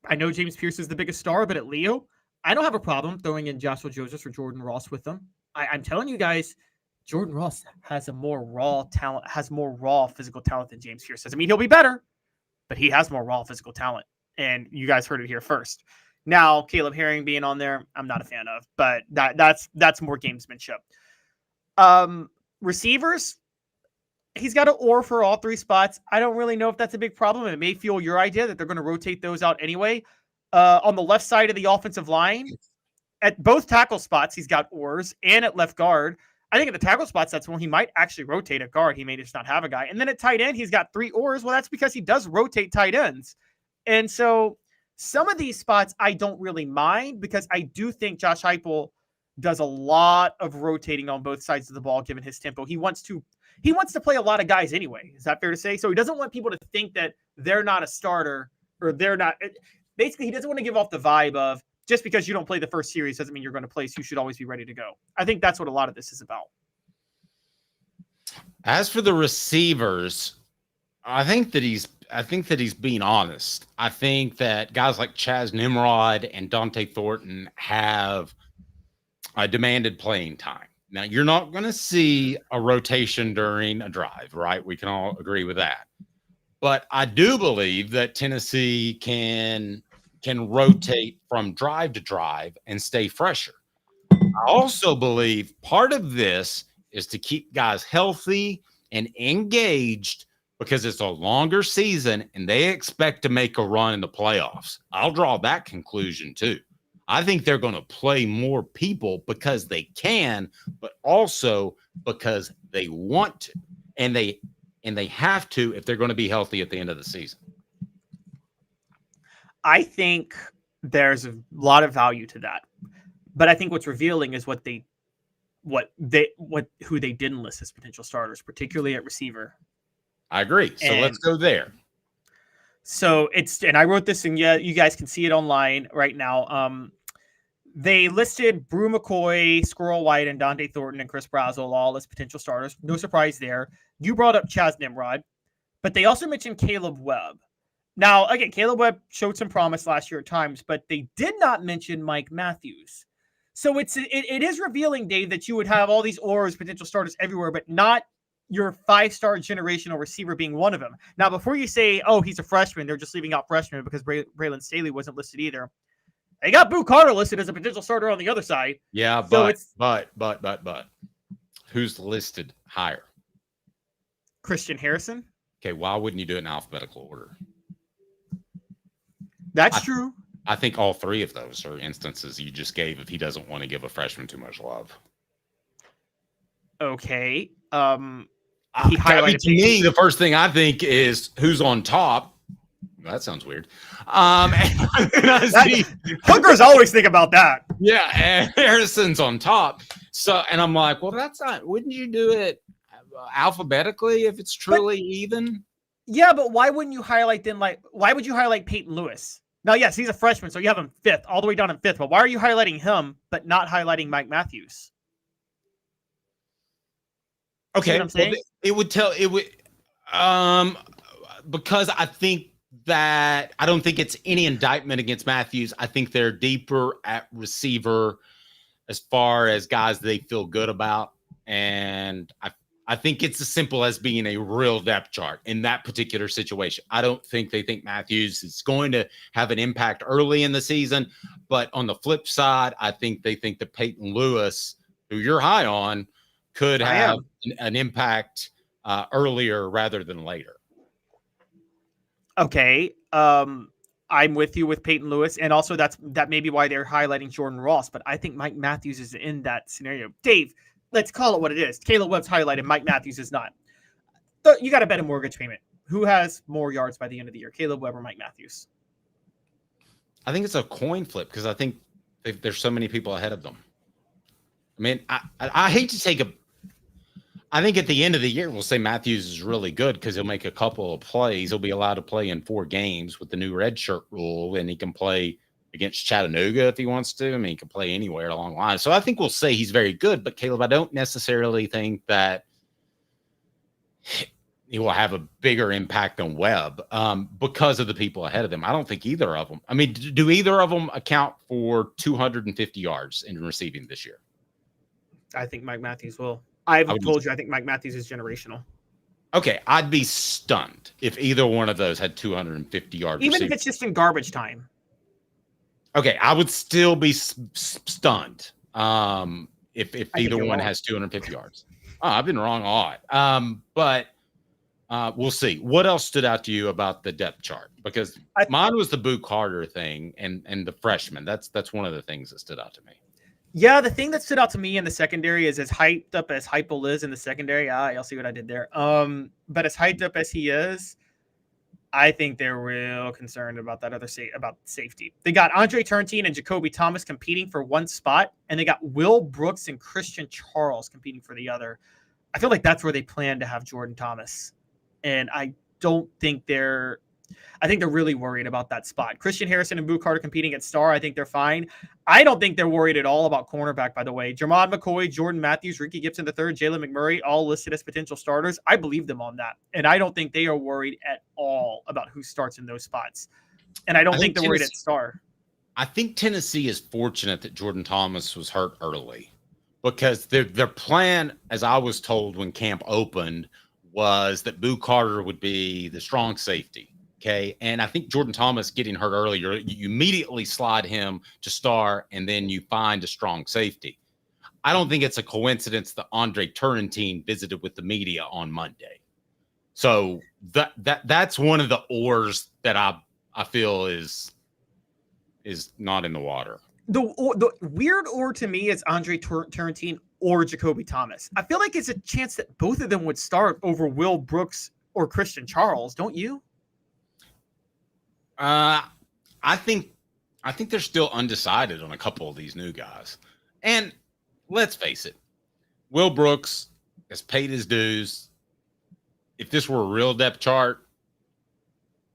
E: I know James Pierce is the biggest star, but at Leo, I don't have a problem throwing in Joshua Joseph or Jordan Ross with them. I'm telling you guys, Jordan Ross has a more raw talent, has more raw physical talent than James Pierce does. I mean, he'll be better, but he has more raw physical talent. And you guys heard it here first. Now, Caleb Herring being on there, I'm not a fan of, but that's more gamesmanship. Receivers, he's got an oar for all 3 spots. I don't really know if that's a big problem. It may fuel your idea that they're going to rotate those out anyway. On the left side of the offensive line, at both tackle spots, he's got oars, and at left guard. I think at the tackle spots, that's when he might actually rotate a guard. He may just not have a guy. And then at tight end, he's got 3 oars. Well, that's because he does rotate tight ends. And so some of these spots I don't really mind because I do think Josh Heupel does a lot of rotating on both sides of the ball, given his tempo. He wants to play a lot of guys anyway. Is that fair to say? So he doesn't want people to think that they're not a starter or they're not. Basically, he doesn't want to give off the vibe of just because you don't play the first series doesn't mean you're going to play, so you should always be ready to go. I think that's what a lot of this is about.
D: As for the receivers, I think that he's being honest. I think that guys like Chaz Nimrod and Dante Thornton have demanded playing time. Now, you're not going to see a rotation during a drive, right? We can all agree with that. But I do believe that Tennessee can rotate from drive to drive and stay fresher. I also believe part of this is to keep guys healthy and engaged because it's a longer season and they expect to make a run in the playoffs. I'll draw that conclusion too. I think they're going to play more people because they can, but also because they want to, and they have to if they're going to be healthy at the end of the season.
E: I think there's a lot of value to that, but I think what's revealing is who they didn't list as potential starters, particularly at receiver.
D: I agree. So let's go there.
E: So and I wrote this, and yeah, you guys can see it online right now. They listed Brew McCoy, Squirrel White, and Dante Thornton and Chris Brazel all as potential starters. No surprise there. You brought up Chaz Nimrod, but they also mentioned Caleb Webb. Now, again, Caleb Webb showed some promise last year at times, but they did not mention Mike Matthews. So it is revealing, Dave, that you would have all these Oars potential starters everywhere, but not your 5-star generational receiver being one of them. Now, before you say, oh, he's a freshman, they're just leaving out freshmen because Braylon Staley wasn't listed either. They got Boo Carter listed as a potential starter on the other side.
D: Yeah,
E: so
D: but who's listed higher?
E: Christian Harrison.
D: Okay, why wouldn't you do it in alphabetical order?
E: That's true.
D: I think all three of those are instances you just gave if he doesn't want to give a freshman too much love.
E: Okay.
D: He highlighted to me, the first thing I think is who's on top. That sounds weird.
E: Hookers always think about that.
D: Yeah, and Harrison's on top. So, and I'm like, well, that's not. Wouldn't you do it alphabetically if it's truly even?
E: Yeah, but why wouldn't you highlight then? Like, why would you highlight Peyton Lewis? Now, yes, he's a freshman, so you have him 5th, all the way down in 5th. But why are you highlighting him, but not highlighting Mike Matthews?
D: Okay,
E: you know what I'm saying?
D: Because I think that I don't think it's any indictment against Matthews. I think they're deeper at receiver as far as guys they feel good about. And I think it's as simple as being a real depth chart in that particular situation. I don't think they think Matthews is going to have an impact early in the season. But on the flip side, I think they think that Peyton Lewis, who you're high on, could have an impact earlier rather than later.
E: Okay. I'm with you with Peyton Lewis. And also that may be why they're highlighting Jordan Ross. But I think Mike Matthews is in that scenario. Dave, let's call it what it is. Caleb Webb's highlighted. Mike Matthews is not. You got to bet a mortgage payment. Who has more yards by the end of the year, Caleb Webb or Mike Matthews?
D: I think it's a coin flip because I think there's so many people ahead of them. I mean, I hate to take I think at the end of the year, we'll say Matthews is really good because he'll make a couple of plays. He'll be allowed to play in 4 games with the new red shirt rule, and he can play against Chattanooga if he wants to. I mean, he can play anywhere along the line. So I think we'll say he's very good. But, Caleb, I don't necessarily think that he will have a bigger impact on Webb because of the people ahead of them. I don't think either of them. I mean, do either of them account for 250 yards in receiving this year?
E: I think Mike Matthews will. I've told you I think Mike Matthews is generational.
D: Okay, I'd be stunned if either one of those had 250 yards.
E: Even if it's just in garbage time.
D: Okay, I would still be stunned if either one has 250 yards. Oh, I've been wrong a lot. But we'll see. What else stood out to you about the depth chart? Because mine was the Boo Carter thing and the freshman. That's one of the things that stood out to me.
E: Yeah, the thing that stood out to me in the secondary is as hyped up as Heupel is in the secondary. Y'all see what I did there. But as hyped up as he is, I think they're real concerned about that about safety. They got Andre Turntine and Jacoby Thomas competing for one spot, and they got Will Brooks and Christian Charles competing for the other. I feel like that's where they plan to have Jordan Thomas, and I think they're really worried about that spot. Christian Harrison and Boo Carter competing at star. I think they're fine. I don't think they're worried at all about cornerback, by the way. Jermod McCoy, Jordan Matthews, Ricky Gibson III, Jalen McMurray, all listed as potential starters. I believe them on that. And I don't think they are worried at all about who starts in those spots. And I don't think they're worried at star.
D: I think Tennessee is fortunate that Jordan Thomas was hurt early because their plan, as I was told when camp opened, was that Boo Carter would be the strong safety. Okay. And I think Jordan Thomas getting hurt earlier, you immediately slide him to star, and then you find a strong safety. I don't think it's a coincidence that Andre Turrentine visited with the media on Monday. So that's one of the oars that I feel is not in the water.
E: The weird or to me is Andre Turrentine or Jacoby Thomas. I feel like it's a chance that both of them would start over Will Brooks or Christian Charles, don't you?
D: I think they're still undecided on a couple of these new guys. And let's face it, Will Brooks has paid his dues. If this were a real depth chart,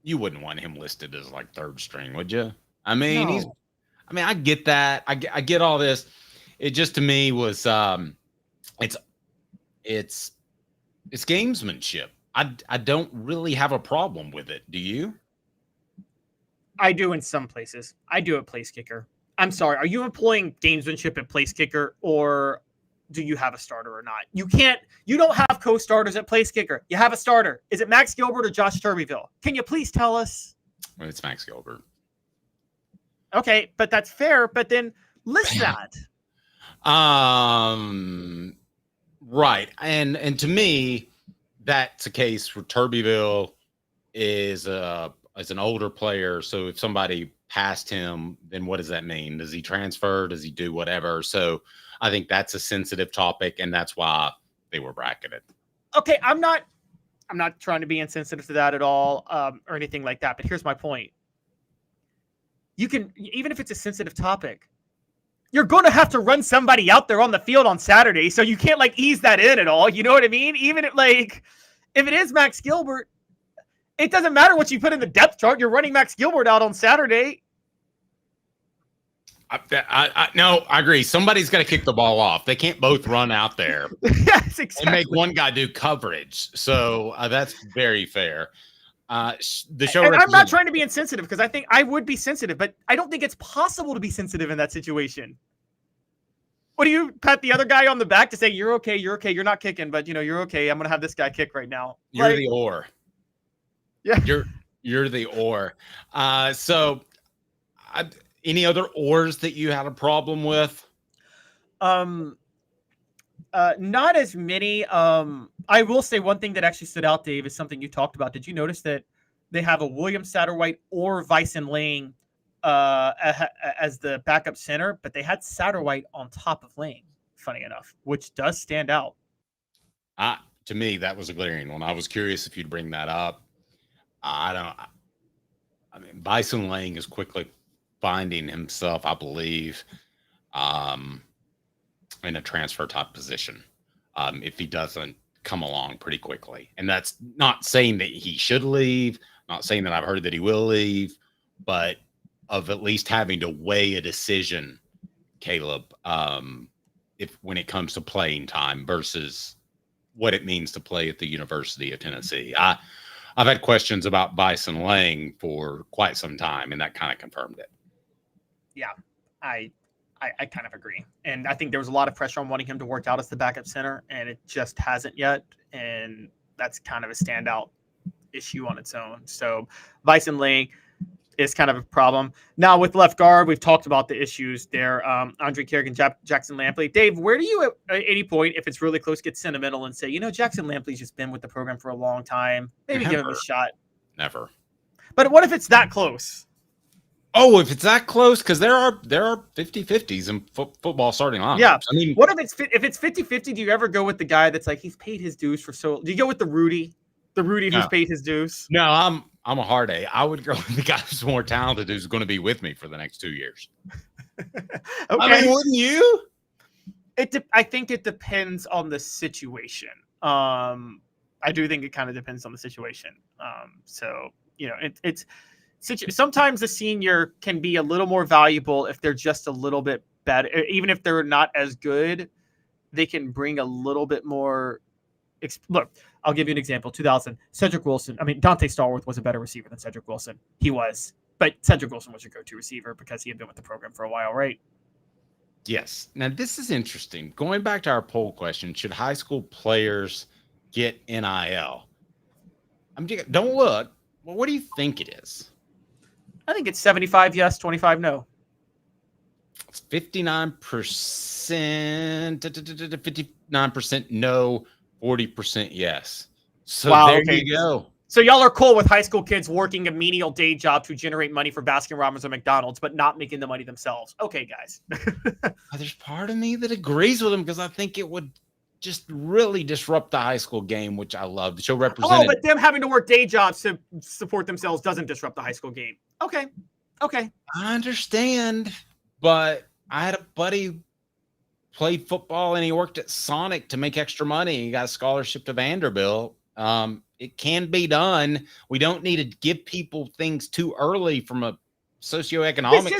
D: you wouldn't want him listed as like third string, would you? I mean,
E: No.
D: I get that. I get all this. It just to me was it's gamesmanship. I don't really have a problem with it. Do you?
E: I do in some places. I do at place kicker. I'm sorry. Are you employing gamesmanship at place kicker, or do you have a starter or not? You don't have co-starters at place kicker. You have a starter. Is it Max Gilbert or Josh Turbeville? Can you please tell us?
D: Well, it's Max Gilbert.
E: Okay, but that's fair. But then list that.
D: Right. And to me, that's a case where Turbeville is an older player. So if somebody passed him, then what does that mean? Does he transfer? Does he do whatever? So I think that's a sensitive topic, and that's why they were bracketed.
E: Okay, I'm not trying to be insensitive to that at all, or anything like that. But here's my point. You can, even if it's a sensitive topic, you're going to have to run somebody out there on the field on Saturday. So you can't like ease that in at all. You know what I mean? Even if it is Max Gilbert, it doesn't matter what you put in the depth chart. You're running Max Gilbert out on Saturday.
D: No, I agree. Somebody's got to kick the ball off. They can't both run out there
E: Yes, exactly.
D: and make one guy do coverage. So that's very fair. The show.
E: And I'm not trying to be insensitive, because I think I would be sensitive, but I don't think it's possible to be sensitive in that situation. What do you pat the other guy on the back to say, you're okay, you're not kicking, but you're okay. I'm going to have this guy kick right now.
D: You're the or.
E: Yeah.
D: You're the or. Any other ors that you had a problem with?
E: Not as many. I will say one thing that actually stood out, Dave, is something you talked about. Did you notice that they have a William Satterwhite or Bison Langing as the backup center, but they had Satterwhite on top of Langing, funny enough, which does stand out.
D: To me, that was a glaring one. I was curious if you'd bring that up. Bison Langing is quickly finding himself, I believe, in a transfer type position. If he doesn't come along pretty quickly. And that's not saying that he should leave, not saying that I've heard that he will leave, but of at least having to weigh a decision, Caleb, when it comes to playing time versus what it means to play at the University of Tennessee. I've had questions about Bison Langing for quite some time, and that kind of confirmed it.
E: Yeah, I kind of agree. And I think there was a lot of pressure on wanting him to work out as the backup center, and it just hasn't yet. And that's kind of a standout issue on its own. So Bison Langing is kind of a problem. Now with left guard, we've talked about the issues there. Andre Kerrigan, Jackson Lampley. Dave, where do you at any point, if it's really close, get sentimental and say, Jackson Lampley's just been with the program for a long time. Maybe give him a shot.
D: Never.
E: But what if it's that close?
D: Oh, if it's that close, because there are 50-50s in football starting lineups.
E: Yeah.
D: I mean,
E: what if it's 50-50? Do you ever go with the guy that's like, he's paid his dues for so? Do you go with the Rudy who's paid his dues?
D: No, I'm a hard A. I would go with the guy who's more talented, who's going to be with me for the next 2 years.
E: Okay.
D: I mean, wouldn't you?
E: I think it depends on the situation. I do think it kind of depends on the situation. It's sometimes the senior can be a little more valuable if they're just a little bit better. Even if they're not as good, they can bring a little bit more. Look, I'll give you an example. 2000, Cedric Wilson. I mean, Dante Stallworth was a better receiver than Cedric Wilson. He was. But Cedric Wilson was your go-to receiver because he had been with the program for a while, right?
D: Yes. Now, this is interesting. Going back to our poll question, should high school players get NIL? Don't look. Well, what do you think it is?
E: I think it's 75 yes, 25 no.
D: It's 59%, 59% no, 40% yes. So
E: wow,
D: there
E: okay.
D: you go.
E: So y'all are cool with high school kids working a menial day job to generate money for Baskin-Robbins or McDonald's, but not making the money themselves. Okay, guys.
D: There's part of me that agrees with them because I think it would just really disrupt the high school game, which I love. The show represented.
E: Oh, but them having to work day jobs to support themselves doesn't disrupt the high school game. Okay.
D: I understand, but I had a buddy played football and he worked at Sonic to make extra money. He got a scholarship to Vanderbilt. It can be done. We don't need to give people things too early from a socioeconomic.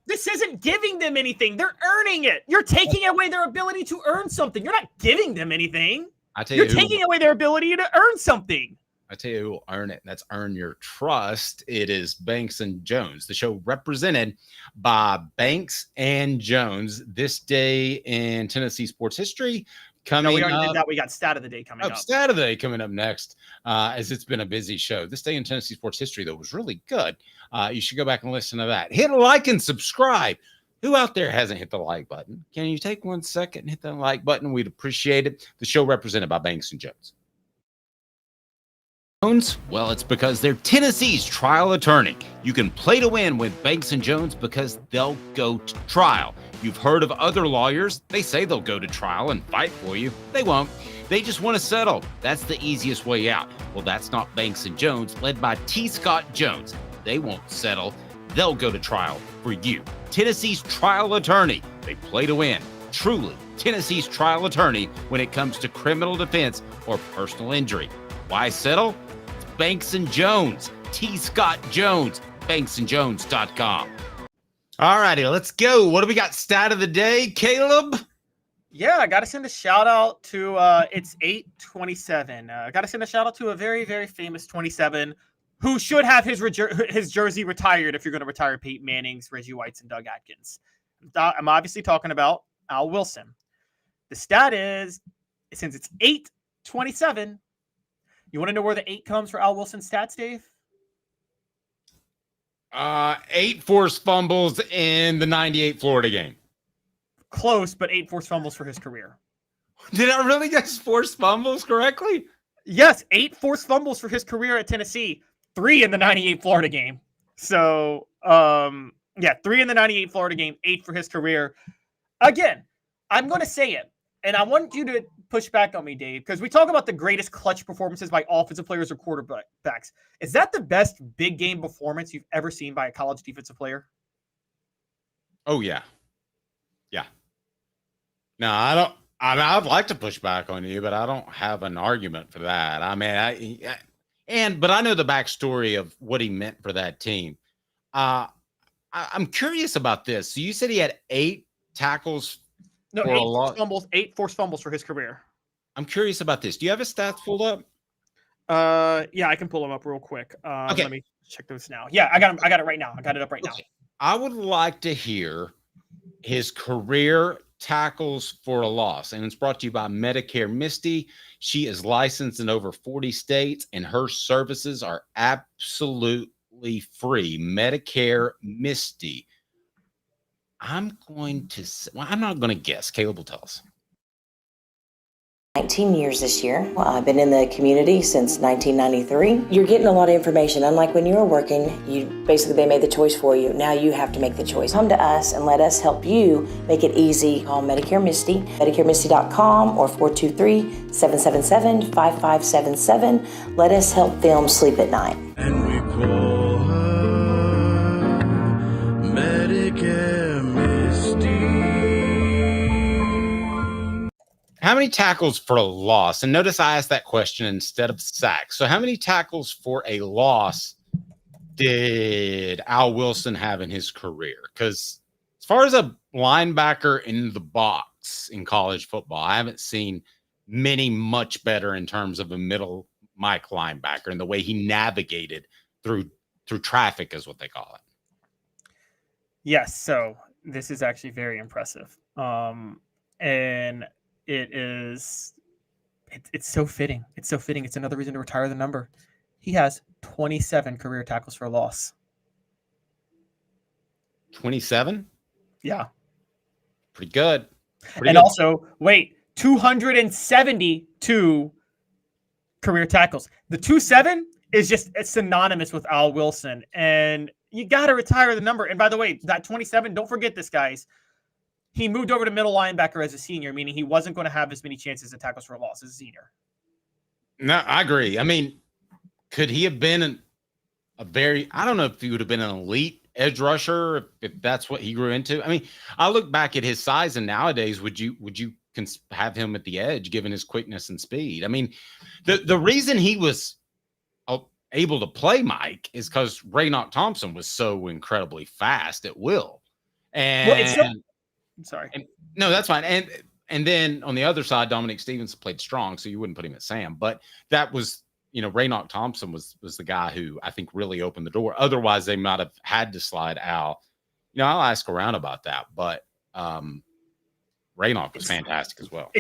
E: This isn't giving them anything. They're earning it. You're taking away their ability to earn something. You're not giving them anything. You're taking away their ability to earn something.
D: I tell you who will earn it, and that's earn your trust. It is Banks and Jones, the show represented by Banks and Jones. This day in Tennessee sports history.
E: No, we already did that. We got stat of the day coming up.
D: Stat of the day coming up next, as it's been a busy show. This day in Tennessee sports history, though, was really good. You should go back and listen to that. Hit a like and subscribe. Who out there hasn't hit the like button? Can you take 1 second and hit that like button? We'd appreciate it. The show represented by Banks and Jones. Well, it's because they're Tennessee's trial attorney. You can play to win with Banks and Jones because they'll go to trial. You've heard of other lawyers. They say they'll go to trial and fight for you. They won't. They just want to settle. That's the easiest way out. Well, that's not Banks and Jones, led by T. Scott Jones. They won't settle. They'll go to trial for you. Tennessee's trial attorney. They play to win. Truly, Tennessee's trial attorney when it comes to criminal defense or personal injury. Why settle? It's Banks and Jones. T. Scott Jones. BanksandJones.com. All righty, let's go. What do we got? Stat of the day, Caleb?
E: Yeah, I got to send a shout out to it's 827. I got to send a shout out to a very, very famous 27 who should have his jersey retired if you're going to retire Peyton Manning's, Reggie White's, and Doug Atkins. I'm obviously talking about Al Wilson. The stat is, since it's 827, you want to know where the 8 comes for Al Wilson's stats, Dave?
D: 8 forced fumbles in the 98 Florida game.
E: Close, but 8 forced fumbles for his career.
D: Did I really guess forced fumbles correctly?
E: Yes, 8 forced fumbles for his career at Tennessee, 3 in the 98 Florida game. So, 3 in the 98 Florida game, 8 for his career. Again, I'm going to say it, and I want you to push back on me, Dave, because we talk about the greatest clutch performances by offensive players or quarterbacks. Is that the best big game performance you've ever seen by a college defensive player?
D: Oh, yeah. Yeah. No, I don't. I'd like to push back on you, but I don't have an argument for that. I mean, but I know the backstory of what he meant for that team. I'm curious about this. So you said he had 8 tackles.
E: No, 8 forced fumbles. 8 forced fumbles for his career.
D: I'm curious about this. Do you have his stats pulled up?
E: Yeah, I can pull them up real quick. Okay. Let me check those now. Yeah, I got them. I got it right now. I got it up right now.
D: I would like to hear his career tackles for a loss, and it's brought to you by Medicare Misty. She is licensed in over 40 states, and her services are absolutely free. Medicare Misty. I'm not going to guess. Caleb will tell us.
N: 19 years this year. I've been in the community since 1993. You're getting a lot of information. Unlike when you were working, they made the choice for you. Now you have to make the choice. Come to us and let us help you make it easy. Call Medicare Misty, MedicareMisty.com or 423-777-5577. Let us help them sleep at night.
M: And we call her Medicare Misty.
D: How many tackles for a loss? And notice I asked that question instead of sacks. So how many tackles for a loss did Al Wilson have in his career? Because as far as a linebacker in the box in college football, I haven't seen many much better in terms of a middle Mike linebacker and the way he navigated through traffic is what they call it.
E: Yes, so this is actually very impressive. And it's so fitting. It's so fitting. It's another reason to retire the number. He has 27 career tackles for loss.
D: 27?
E: Yeah.
D: Pretty good.
E: And also, 272 career tackles. The 2-7 is it's synonymous with Al Wilson. And you got to retire the number. And by the way, that 27, don't forget this, guys. He moved over to middle linebacker as a senior, meaning he wasn't going to have as many chances at tackles for a loss as a senior.
D: No, I agree. I mean, could he have been I don't know if he would have been an elite edge rusher if that's what he grew into. I mean, I look back at his size, and nowadays, would you have him at the edge given his quickness and speed? I mean, the reason he was able to play Mike is because Raynoch Thompson was so incredibly fast at will. And
E: I'm sorry.
D: No, that's fine. And then on the other side, Dominic Stevens played strong, so you wouldn't put him at Sam. But that was, Raynoch Thompson was the guy who I think really opened the door. Otherwise, they might have had to slide Al. I'll ask around about that, but Raynoch was fantastic as well.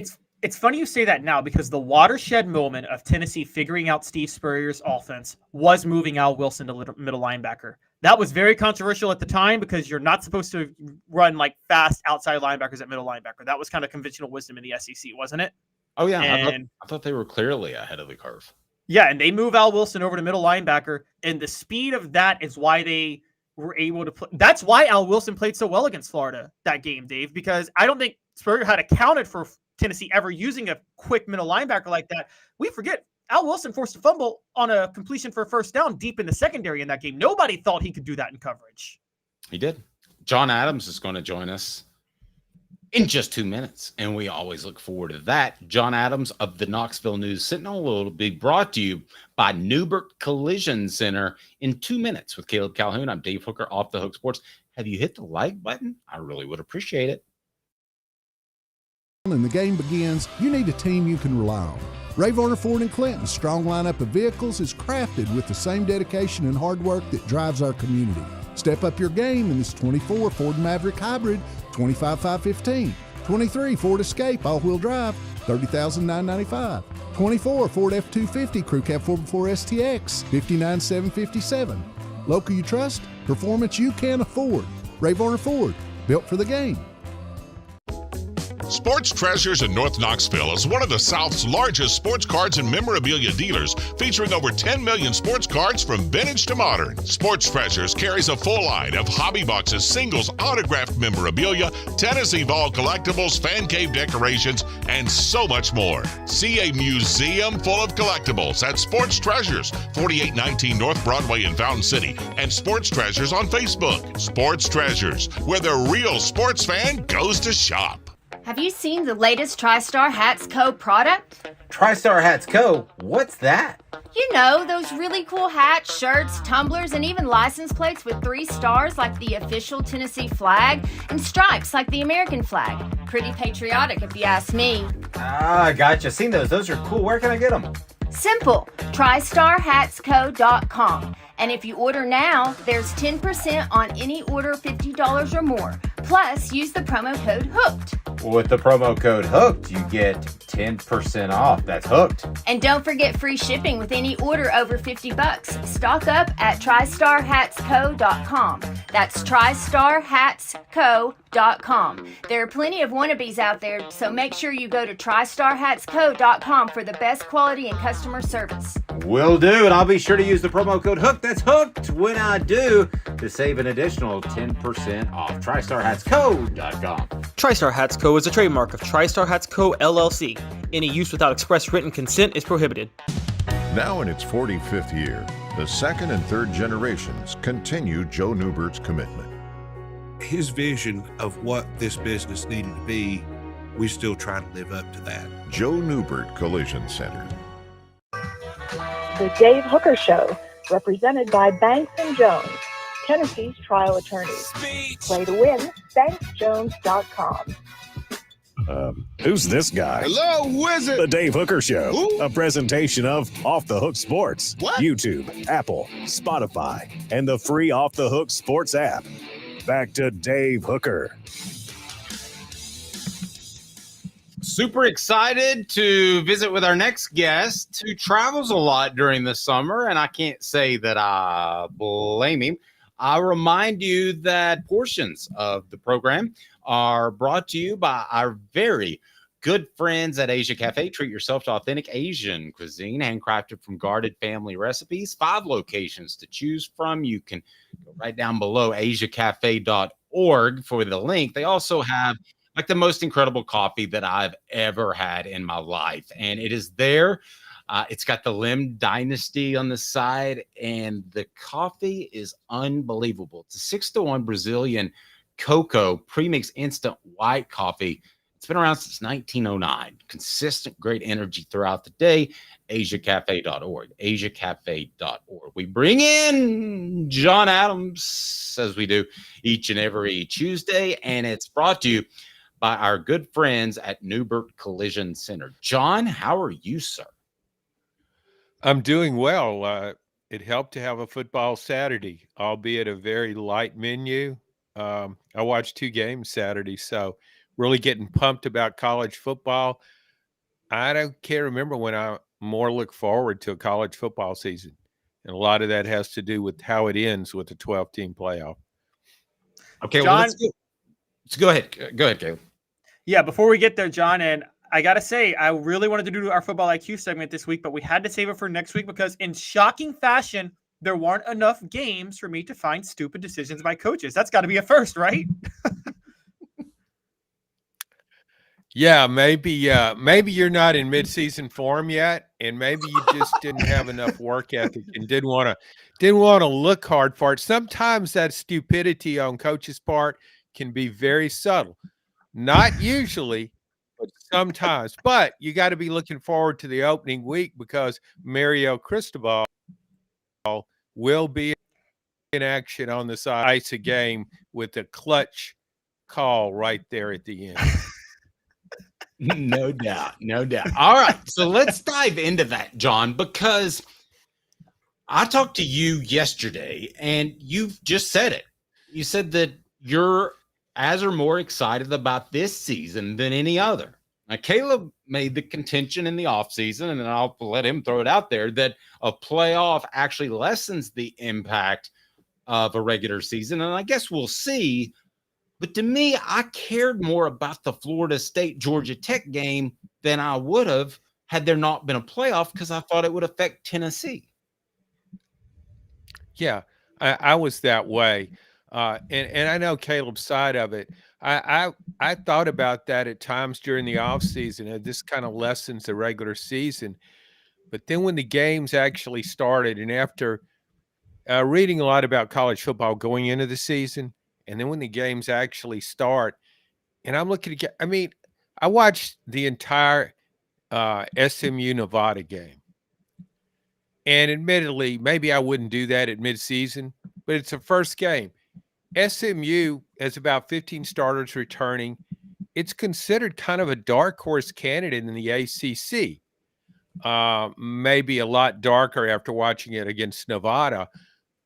E: It's funny you say that now, because the watershed moment of Tennessee figuring out Steve Spurrier's offense was moving Al Wilson to middle linebacker. That was very controversial at the time because you're not supposed to run like fast outside linebackers at middle linebacker. That was kind of conventional wisdom in the SEC, wasn't it?
D: Oh, yeah. I thought they were clearly ahead of the curve.
E: Yeah, and they move Al Wilson over to middle linebacker, and the speed of that is why they were able to play. That's why Al Wilson played so well against Florida that game, Dave, because I don't think Spurrier had accounted for Tennessee ever using a quick middle linebacker like that. We forget Al Wilson forced a fumble on a completion for a first down deep in the secondary in that game. Nobody thought he could do that in coverage.
D: He did. John Adams is going to join us in just 2 minutes, and we always look forward to that. John Adams of the Knoxville News Sentinel will be brought to you by Neubert Collision Center in 2 minutes with Caleb Calhoun. I'm Dave Hooker, Off the Hook Sports. Have you hit the like button? I really would appreciate it.
J: And the game begins, you need a team you can rely on. Ray Varner Ford and Clinton's strong lineup of vehicles is crafted with the same dedication and hard work that drives our community. Step up your game in this 24 Ford Maverick Hybrid, 25,515, 23 Ford Escape all-wheel drive, 30,995, 24 Ford F-250 Crew Cab 4x4 STX, 59,757. Local you trust, performance you can afford. Ray Varner Ford, built for the game.
O: Sports Treasures in North Knoxville is one of the South's largest sports cards and memorabilia dealers, featuring over 10 million sports cards from vintage to modern. Sports Treasures carries a full line of hobby boxes, singles, autographed memorabilia, Tennessee Vol collectibles, fan cave decorations, and so much more. See a museum full of collectibles at Sports Treasures, 4819 North Broadway in Fountain City, and Sports Treasures on Facebook. Sports Treasures, where the real sports fan goes to shop.
P: Have you seen the latest TriStar Hats Co. product?
Q: TriStar Hats Co.? What's that?
P: You know, those really cool hats, shirts, tumblers, and even license plates with 3 stars like the official Tennessee flag and stripes like the American flag. Pretty patriotic if you ask me.
Q: Ah, gotcha. Seen those. Those are cool. Where can I get them?
P: Simple. TriStarHatsCo.com. And if you order now, there's 10% on any order $50 or more. Plus, use the promo code HOOKED.
Q: With the promo code HOOKED, you get 10% off. That's hooked.
P: And don't forget free shipping with any order over $50. Stock up at TriStarHatsCo.com. That's TriStarHatsCo.com. There are plenty of wannabes out there, so make sure you go to TriStarHatsCo.com for the best quality and customer service.
Q: Will do, and I'll be sure to use the promo code HOOKED. That's hooked when I do, to save an additional 10% off. TriStarHatsCo.com.
R: TriStar Hats Co. is a trademark of TriStar Hats Co. LLC. Any use without express written consent is prohibited.
F: Now in its 45th year, the second and third generations continue Joe Neubert's commitment.
G: His vision of what this business needed to be, we still try to live up to that.
F: Joe Neubert Collision Center.
A: The Dave Hooker Show, represented by Banks & Jones, Tennessee's trial attorneys. Play to win, banksjones.com.
B: Who's this guy?
S: Hello, wizard.
B: The Dave Hooker Show, a presentation of Off the Hook Sports, YouTube, Apple, Spotify, and the free Off the Hook Sports app. Back to Dave Hooker.
D: super excited to visit with our next guest who travels a lot during the summer, and I can't say that I blame him. I'll remind you that portions of the program are brought to you by our very good friends at Asia Cafe. Treat yourself to authentic Asian cuisine, handcrafted from guarded family recipes. 5 locations to choose from. You can go right down below, asiacafe.org for the link. They also have like the most incredible coffee that I've ever had in my life. And it is there. It's got the Lim Dynasty on the side, and the coffee is unbelievable. It's a 6-to-1 Brazilian cocoa premix instant white coffee. It's been around since 1909. Consistent, great energy throughout the day. AsiaCafe.org. AsiaCafe.org. We bring in John Adams, as we do each and every Tuesday, and it's brought to you by our good friends at Neubert Collision Center. John, how are you, sir?
S: I'm doing well. It helped to have a football Saturday, albeit a very light menu. I watched 2 games Saturday, so really getting pumped about college football. I can't remember when I more look forward to a college football season. And a lot of that has to do with how it ends with the 12-team playoff.
D: Okay,
E: John,
D: well, let's go ahead. Go ahead, Caleb.
E: Yeah, before we get there, John, and I got to say, I really wanted to do our Football IQ segment this week, but we had to save it for next week because in shocking fashion, there weren't enough games for me to find stupid decisions by coaches. That's got to be a first, right?
S: Yeah, maybe you're not in midseason form yet, and maybe you just didn't have enough work ethic and didn't want to look hard for it. Sometimes that stupidity on coach's part can be very subtle. Not usually, but sometimes. But you got to be looking forward to the opening week because Mario Cristobal will be in action on the side, ice a game with a clutch call right there at the end.
D: No doubt. No doubt. All right. So let's dive into that, John, because I talked to you yesterday and you've just said it. You said that you're as or more excited about this season than any other. Now, Caleb made the contention in the offseason, and then I'll let him throw it out there, that a playoff actually lessens the impact of a regular season. And I guess we'll see. But to me, I cared more about the Florida State-Georgia Tech game than I would have had there not been a playoff because I thought it would affect Tennessee.
S: Yeah, I was that way. And I know Caleb's side of it. I thought about that at times during the offseason, and this kind of lessens the regular season. But then when the games actually started, and after reading a lot about college football going into the season, and then when the games actually start, and I'm looking at, I watched the entire SMU Nevada game. And admittedly, maybe I wouldn't do that at midseason, but it's the first game. SMU has about 15 starters returning. It's considered kind of a dark horse candidate in the ACC. Maybe a lot darker after watching it against Nevada.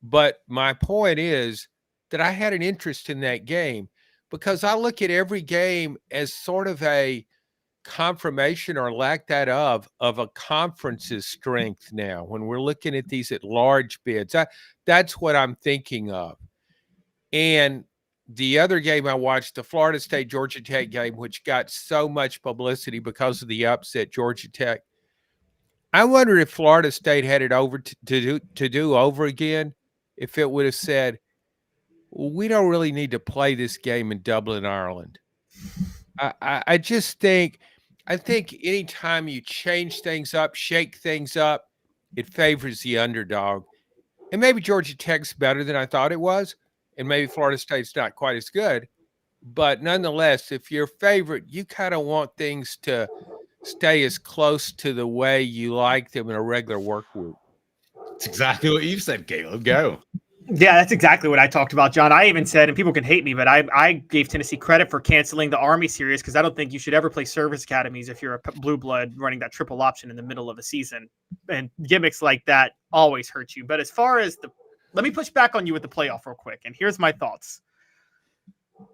S: But my point is that I had an interest in that game because I look at every game as sort of a confirmation or lack that of a conference's strength now when we're looking at these at large bids. That's what I'm thinking of. And the other game I watched, the Florida State-Georgia Tech game, which got so much publicity because of the upset Georgia Tech. I wonder if Florida State had it over to do over again, if it would have said, we don't really need to play this game in Dublin, Ireland. I just think anytime you change things up, shake things up, it favors the underdog. And maybe Georgia Tech's better than I thought it was, and maybe Florida State's not quite as good. But nonetheless, if you're favorite, you kind of want things to stay as close to the way you like them in a regular work week.
D: That's exactly what you said, Caleb. Go.
E: Yeah, that's exactly what I talked about, John. I even said, and people can hate me, but I gave Tennessee credit for canceling the Army series because I don't think you should ever play service academies if you're a blue blood running that triple option in the middle of a season. And gimmicks like that always hurt you. But as far as let me push back on you with the playoff real quick. And here's my thoughts.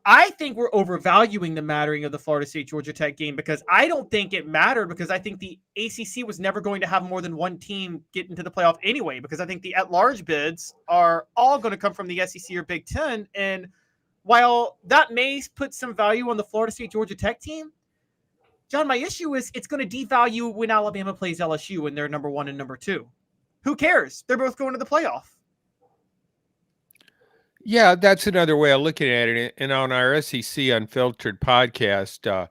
E: I think we're overvaluing the mattering of the Florida State Georgia Tech game, because I don't think it mattered, because I think the ACC was never going to have more than one team get into the playoff anyway, because I think the at-large bids are all going to come from the SEC or Big Ten. And while that may put some value on the Florida State Georgia Tech team, John, my issue is it's going to devalue when Alabama plays LSU and they're number 1 and number 2. Who cares? They're both going to the playoff.
S: Yeah, that's another way of looking at it. And on our SEC Unfiltered podcast,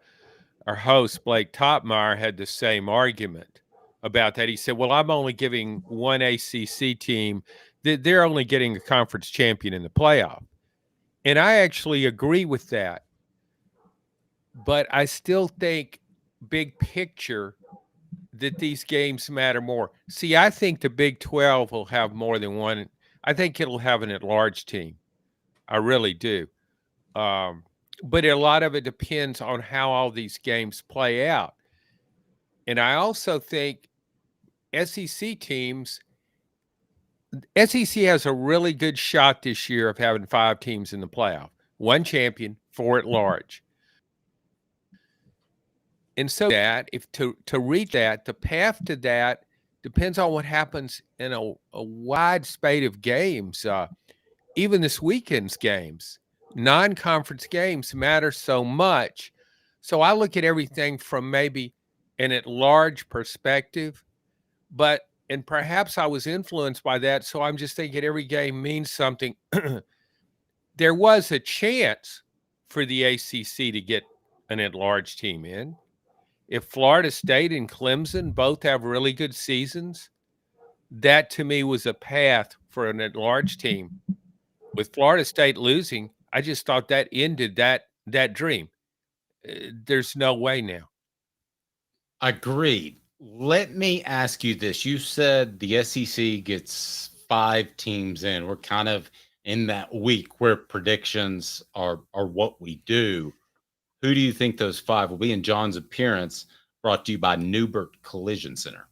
S: our host, Blake Topmeyer, had the same argument about that. He said, well, I'm only giving one ACC team, they're only getting a conference champion in the playoff. And I actually agree with that. But I still think big picture that these games matter more. See, I think the Big 12 will have more than one. I think it'll have an at-large team. I really do. But a lot of it depends on how all these games play out. And I also think SEC teams, SEC has a really good shot this year of having 5 teams in the playoff. 1 champion, 4 at large. And so that if to reach that, the path to that depends on what happens in a wide spate of games. Even this weekend's games, non-conference games matter so much. So I look at everything from maybe an at-large perspective, and perhaps I was influenced by that. So I'm just thinking every game means something. There was a chance for the ACC to get an at-large team in. If Florida State and Clemson both have really good seasons, that to me was a path for an at-large team. With Florida State losing, I just thought that ended that dream. There's no way now.
D: Agreed. Let me ask you this. You said the SEC gets 5 teams in. We're kind of in that week where predictions are what we do. Who do you think those 5 will be? In John's appearance, brought to you by Neubert Collision Center.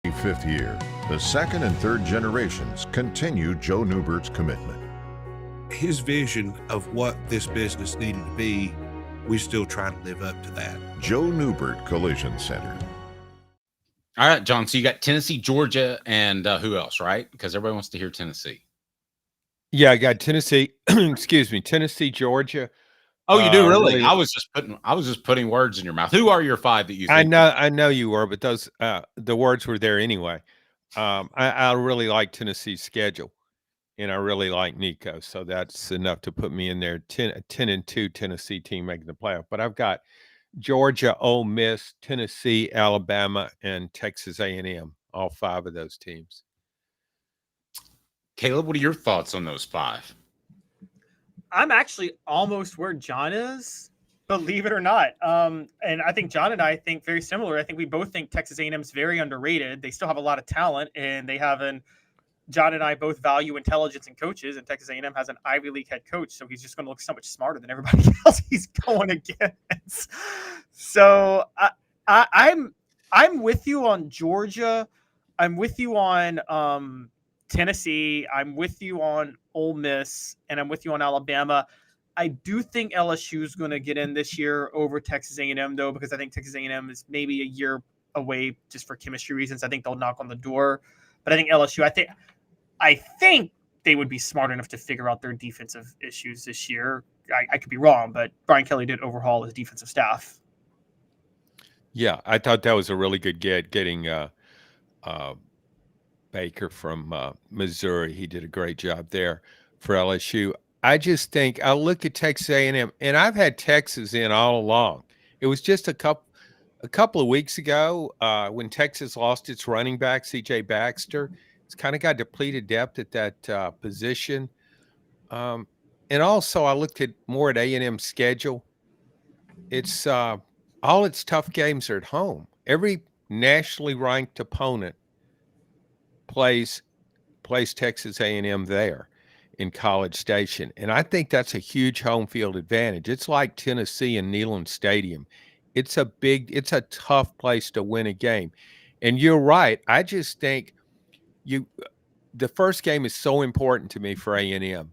F: 5th year, the second and third generations continue Joe Neubert's commitment.
G: His vision of what this business needed to be, we still try to live up to that.
F: Joe Neubert Collision Center.
D: All right, John. So you got Tennessee, Georgia, and who else, right? Because everybody wants to hear Tennessee.
S: Yeah, I got Tennessee. Excuse me, Tennessee, Georgia.
D: Oh, you do really? I was just putting words in your mouth. Who are your 5 that you think?
S: I know you were, but those the words were there anyway. I really like Tennessee's schedule, and I really like Nico, so that's enough to put me in there. 10-2 Tennessee team making the playoff. But I've got Georgia, Ole Miss, Tennessee, Alabama, and Texas A&M. All 5 of those teams.
D: Caleb, what are your thoughts on those 5?
E: I'm actually almost where John is, believe it or not. And I think John and I think very similar. I think we both think Texas A&M is very underrated. They still have a lot of talent, and John and I both value intelligence in coaches, and Texas A&M has an Ivy League head coach, so he's just going to look so much smarter than everybody else he's going against. So I'm with you on Georgia. I'm with you on Tennessee. I'm with you on Ole Miss, and I'm with you on Alabama. I do think LSU is going to get in this year over Texas A&M, though, because I think Texas A&M is maybe a year away just for chemistry reasons. I think they'll knock on the door. But I think LSU, I think they would be smart enough to figure out their defensive issues this year. I could be wrong, but Brian Kelly did overhaul his defensive staff.
S: Yeah, I thought that was a really good getting Baker from Missouri. He did a great job there for LSU. I just think I'll look at Texas A&M, and I've had Texas in all along. It was just a couple of weeks ago when Texas lost its running back, C.J. Baxter. It's kind of got depleted depth at that position. And also I looked at more at A&M's schedule. It's all its tough games are at home. Every nationally ranked opponent plays Texas A&M there in College Station. And I think that's a huge home field advantage. It's like Tennessee and Neyland Stadium. It's a tough place to win a game. And you're right. I just think the first game is so important to me for A&M.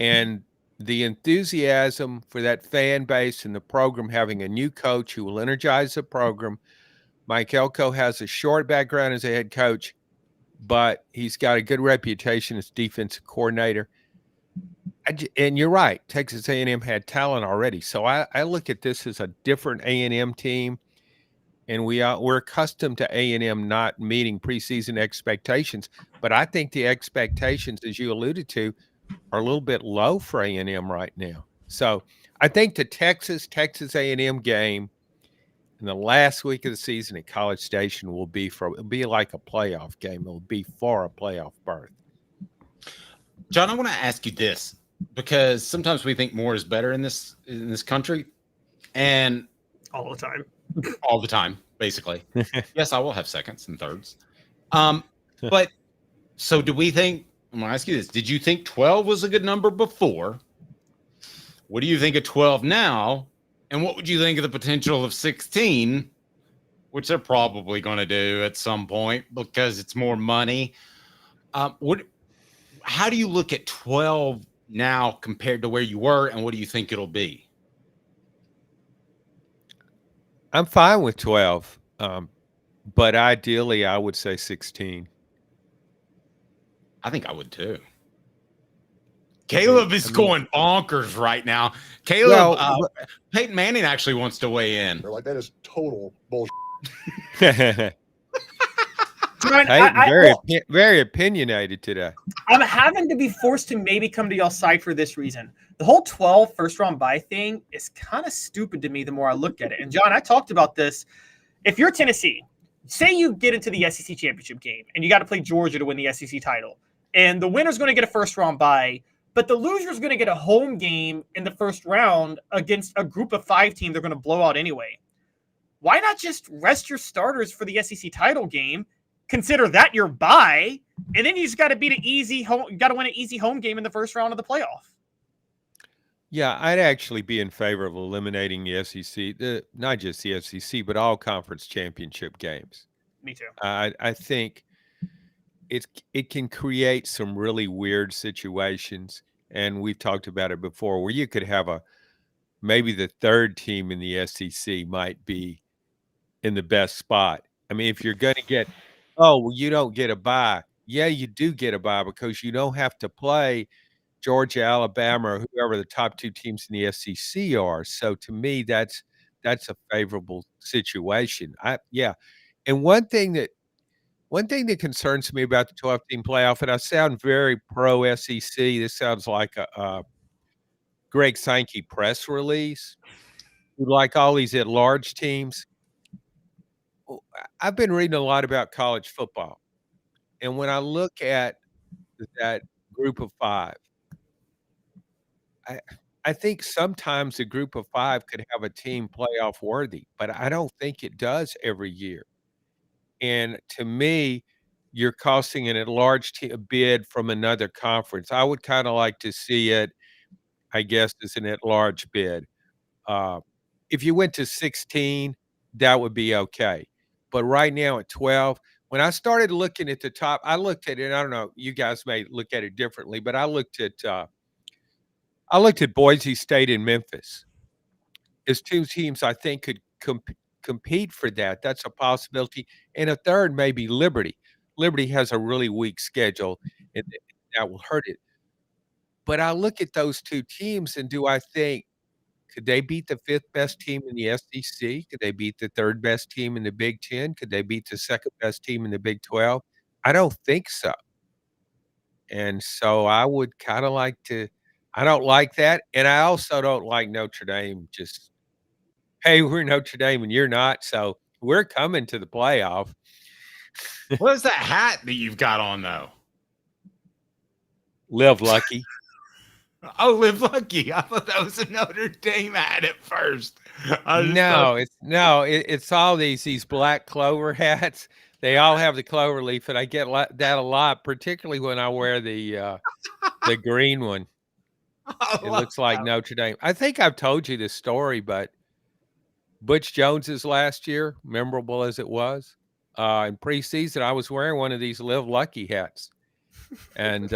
S: And the enthusiasm for that fan base and the program having a new coach who will energize the program. Mike Elko has a short background as a head coach, but he's got a good reputation as defensive coordinator. And you're right, Texas A&M had talent already. So I look at this as a different A&M team, and we're accustomed to A&M not meeting preseason expectations. But I think the expectations, as you alluded to, are a little bit low for A&M right now. So I think the Texas A&M game in the last week of the season at College Station will be like a playoff game. It will be for a playoff berth.
D: John, I want to ask you this, because sometimes we think more is better in this country, and
E: all the time, basically.
D: Yes, I will have seconds and thirds. But so do we think? I'm going to ask you this: did you think 12 was a good number before? What do you think of 12 now? And what would you think of the potential of 16, which they're probably going to do at some point because it's more money? How do you look at 12 now compared to where you were, and what do you think it'll be?
S: I'm fine with 12, but ideally I would say 16.
D: I think I would too. Caleb is going bonkers right now. Caleb, Peyton Manning actually wants to weigh in.
T: They're like, that is total bullshit.
S: Very opinionated today.
E: I'm having to be forced to maybe come to y'all's side for this reason. The whole 12 first-round bye thing is kind of stupid to me the more I look at it. And, John, I talked about this. If you're Tennessee, say you get into the SEC championship game and you got to play Georgia to win the SEC title, and the winner's going to get a first-round bye, but the loser's going to get a home game in the first round against a group of 5 team they're going to blow out anyway. Why not just rest your starters for the SEC title game, consider that your bye, and then you just got to beat an easy home, got to win an easy home game in the first round of the playoff?
S: Yeah, I'd actually be in favor of eliminating the SEC, not just the SEC, but all conference championship games.
E: Me too.
S: I think it can create some really weird situations, and we've talked about it before, where you could have maybe the third team in the SEC might be in the best spot. I mean, if you're going to get, you don't get a bye. Yeah, you do get a bye because you don't have to play Georgia, Alabama, or whoever the top 2 teams in the SEC are. So to me, that's a favorable situation. And one thing that concerns me about the 12-team playoff, and I sound very pro SEC. This sounds like a Greg Sankey press release. Like all these at-large teams. I've been reading a lot about college football, and when I look at that group of 5, I think sometimes a group of 5 could have a team playoff worthy, but I don't think it does every year. And to me, you're costing an at-large bid from another conference. I would kind of like to see it, I guess, as an at-large bid. If you went to 16, that would be okay. But right now at 12, when I started looking at the top, I looked at it. I don't know, you guys may look at it differently, but I looked at Boise State and Memphis as 2 teams I think could compete for that. That's a possibility. And a third may be Liberty. Liberty has a really weak schedule, and that will hurt it. But I look at those 2 teams, and do I think, could they beat the 5th best team in the SEC? Could they beat the 3rd best team in the Big Ten? Could they beat the 2nd best team in the Big 12? I don't think so. And so I would kind of like to – I don't like that. And I also don't like Notre Dame just, hey, we're Notre Dame and you're not, so we're coming to the playoff.
D: What is that hat that you've got on, though?
S: Live Lucky.
D: Oh, Live Lucky. I thought that was a Notre Dame hat at first.
S: It's all these black clover hats. They all have the clover leaf, and I get that a lot, particularly when I wear the green one. It looks like Notre Dame. I think I've told you this story, but Butch Jones's last year, memorable as it was, in preseason, I was wearing one of these Live Lucky hats, and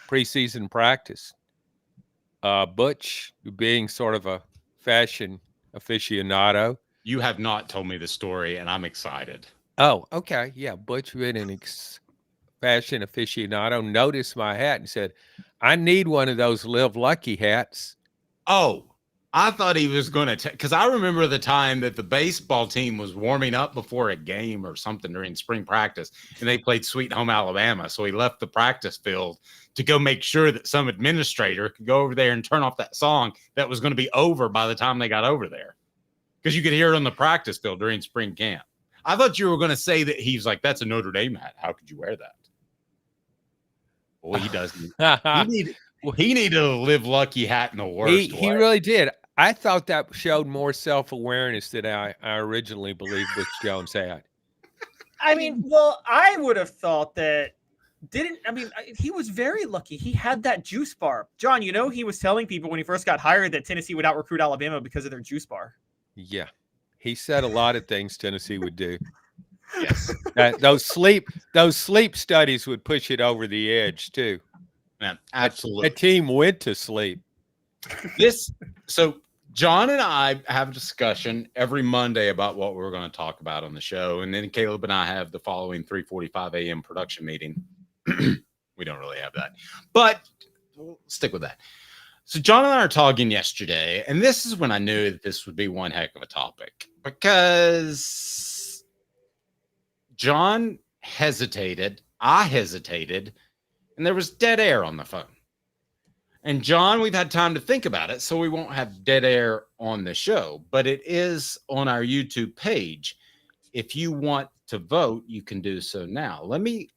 S: preseason practice. Butch being sort of a fashion aficionado.
D: You have not told me the story, and I'm excited.
S: Oh, okay. Yeah, Butch being an fashion aficionado noticed my hat and said, I need one of those Live Lucky hats.
D: Oh, I thought he was going to, because I remember the time that the baseball team was warming up before a game or something during spring practice, and they played Sweet Home Alabama. So he left the practice field to go make sure that some administrator could go over there and turn off that song that was going to be over by the time they got over there, because you could hear it on the practice field during spring camp. I thought you were going to say that he's like, that's a Notre Dame hat. How could you wear that? Well, he doesn't. He needed a Live Lucky hat in the worst way.
S: He really did. I thought that showed more self-awareness than I originally believed Butch Jones had.
E: I mean, well, I would have thought that he was very lucky. He had that juice bar. John, he was telling people when he first got hired that Tennessee would out-recruit Alabama because of their juice bar.
S: Yeah. He said a lot of things Tennessee would do.
D: Yes.
S: Those sleep studies would push it over the edge too.
D: Man, absolutely.
S: The team went to sleep.
D: So John and I have a discussion every Monday about what we're going to talk about on the show. And then Caleb and I have the following 3:45 a.m. production meeting. We don't really have that, but we'll stick with that. So John and I are talking yesterday, and this is when I knew that this would be one heck of a topic, because John hesitated, I hesitated, and there was dead air on the phone. And John, we've had time to think about it, so we won't have dead air on the show, but it is on our YouTube page. If you want to vote, you can do so now. Let me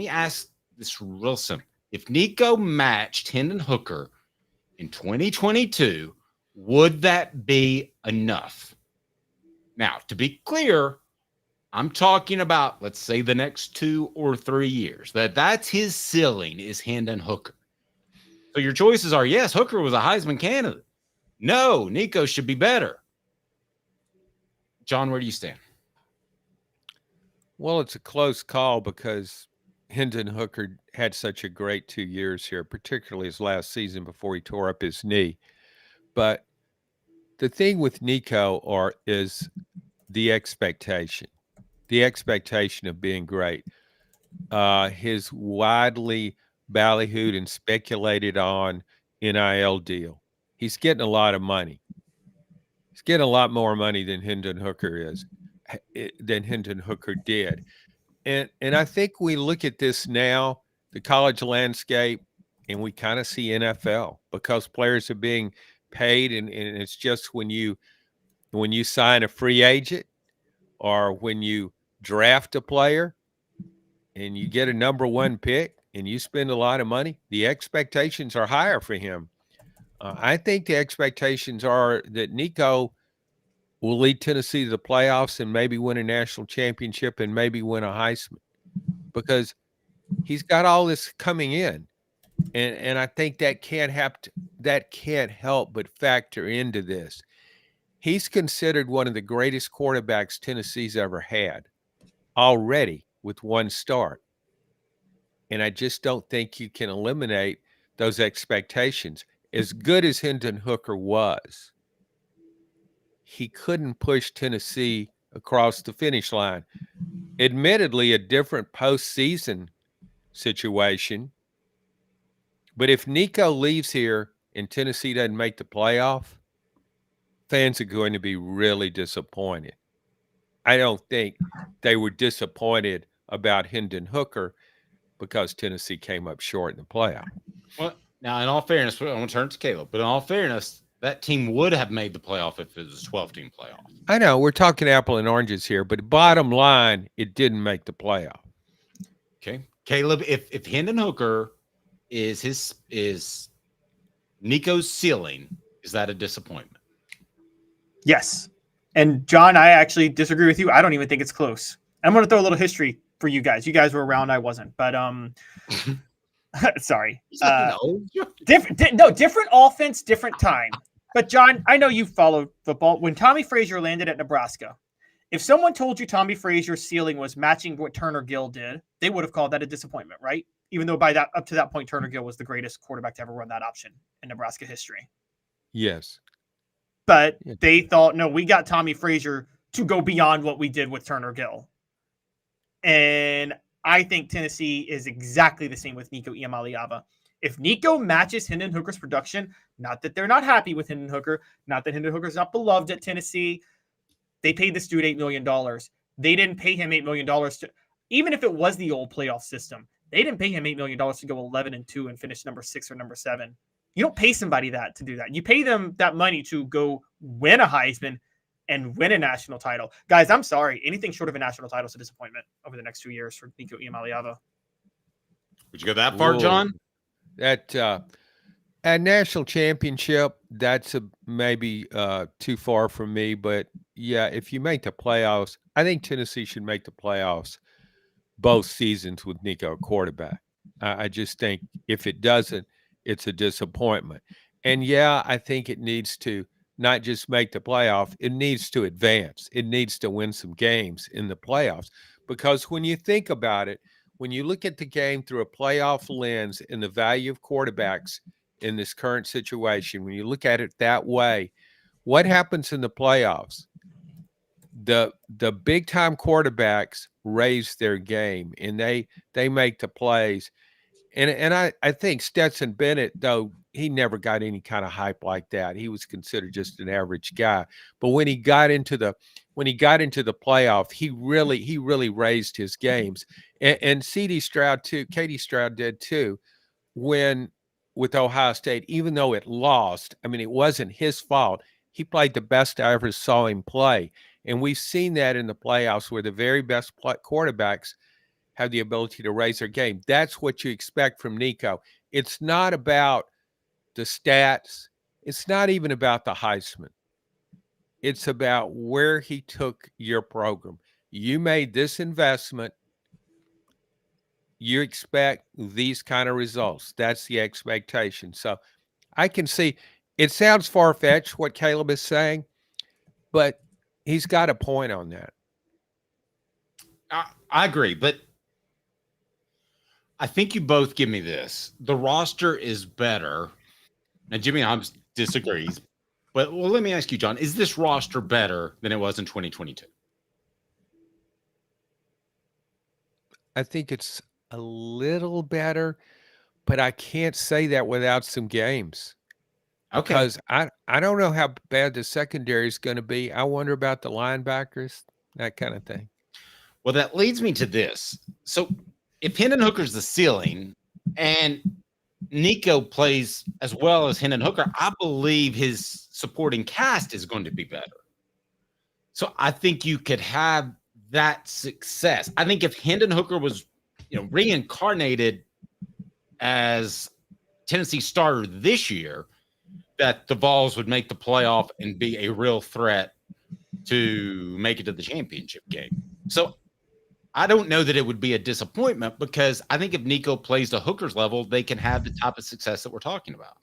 D: ask this real simple. If Nico matched Hendon Hooker in 2022, would that be enough? Now, to be clear, I'm talking about, let's say, the next 2 or 3 years. That's his ceiling, is Hendon Hooker. So your choices are, yes, Hooker was a Heisman candidate. No, Nico should be better. John, where do you stand?
S: Well, it's a close call because Hendon Hooker had such a great 2 years here, particularly his last season before he tore up his knee. But the thing with Nico is the expectation of being great. His widely ballyhooed and speculated on NIL deal. He's getting a lot of money. He's getting a lot more money than Hendon Hooker did. And I think we look at this now, the college landscape, and we kind of see NFL because players are being paid, and it's just when you sign a free agent or when you draft a player and you get a number 1 pick and you spend a lot of money, the expectations are higher for him. I think the expectations are that Nico will lead Tennessee to the playoffs and maybe win a national championship and maybe win a Heisman, because he's got all this coming in. And I think that can't help but factor into this. He's considered one of the greatest quarterbacks Tennessee's ever had already with 1 start. And I just don't think you can eliminate those expectations. As good as Hendon Hooker was, he couldn't push Tennessee across the finish line. Admittedly, a different postseason situation. But if Nico leaves here and Tennessee doesn't make the playoff, fans are going to be really disappointed. I don't think they were disappointed about Hendon Hooker because Tennessee came up short in the playoff.
D: Well, now, in all fairness, I'm going to turn to Caleb, but in all fairness, that team would have made the playoff if it was a 12-team playoff.
S: I know we're talking apple and oranges here, but bottom line, it didn't make the playoff.
D: Okay, Caleb, if Hendon Hooker is Nico's ceiling, is that a disappointment?
E: Yes. And John, I actually disagree with you. I don't even think it's close. I'm going to throw a little history for you guys. You guys were around, I wasn't, but sorry. Different offense, different time. But John, I know you followed football. When Tommy Frazier landed at Nebraska, if someone told you Tommy Frazier's ceiling was matching what Turner Gill did, they would have called that a disappointment, right? Even though up to that point, Turner Gill was the greatest quarterback to ever run that option in Nebraska history.
S: Yes.
E: But they thought, no, we got Tommy Frazier to go beyond what we did with Turner Gill. And I think Tennessee is exactly the same with Nico Iamaleava. If Nico matches Hendon Hooker's production, not that they're not happy with Hendon Hooker, not that Hendon Hooker's not beloved at Tennessee, they paid this dude $8 million. They didn't pay him $8 million to, even if it was the old playoff system, they didn't pay him $8 million to go 11-2 and finish number 6 or number 7. You don't pay somebody that to do that. You pay them that money to go win a Heisman and win a national title. Guys, I'm sorry. Anything short of a national title is a disappointment over the next 2 years for Nico Iamaleava.
D: Would you go that far, John?
S: That a national championship, that's maybe too far from me. But yeah, if you make the playoffs, I think Tennessee should make the playoffs both seasons with Nico quarterback. I just think if it doesn't, it's a disappointment. And yeah, I think it needs to not just make the playoff, it needs to advance. It needs to win some games in the playoffs. Because when you think about it, when you look at the game through a playoff lens and the value of quarterbacks in this current situation, when you look at it that way, what happens in the playoffs? The big time quarterbacks raise their game and they make the plays. And I think Stetson Bennett, though, he never got any kind of hype like that. He was considered just an average guy. But when he got into the playoff, he really raised his games. And C.D. Stroud too, Katie Stroud did too, with Ohio State, even though it lost. I mean, it wasn't his fault. He played the best I ever saw him play. And we've seen that in the playoffs where the very best quarterbacks have the ability to raise their game. That's what you expect from Nico. It's not about the stats. It's not even about the Heisman. It's about where he took your program. You made this investment. You expect these kind of results. That's the expectation. So I can see it sounds far-fetched what Caleb is saying, but he's got a point on that.
D: I agree, but I think you both give me this. The roster is better. Now, Jimmy Hobbs disagrees. But let me ask you, John, is this roster better than it was in 2022?
S: I think it's a little better, but I can't say that without some games.
D: Okay.
S: Because I don't know how bad the secondary is going to be. I wonder about the linebackers, that kind of thing.
D: Well, that leads me to this. So if Hendon Hooker's the ceiling and Nico plays as well as Hendon Hooker, I believe his supporting cast is going to be better. So I think you could have that success. I think if Hendon Hooker was, reincarnated as Tennessee starter this year, that the Vols would make the playoff and be a real threat to make it to the championship game. So I don't know that it would be a disappointment because I think if Nico plays to Hooker's level, they can have the type of success that we're talking about.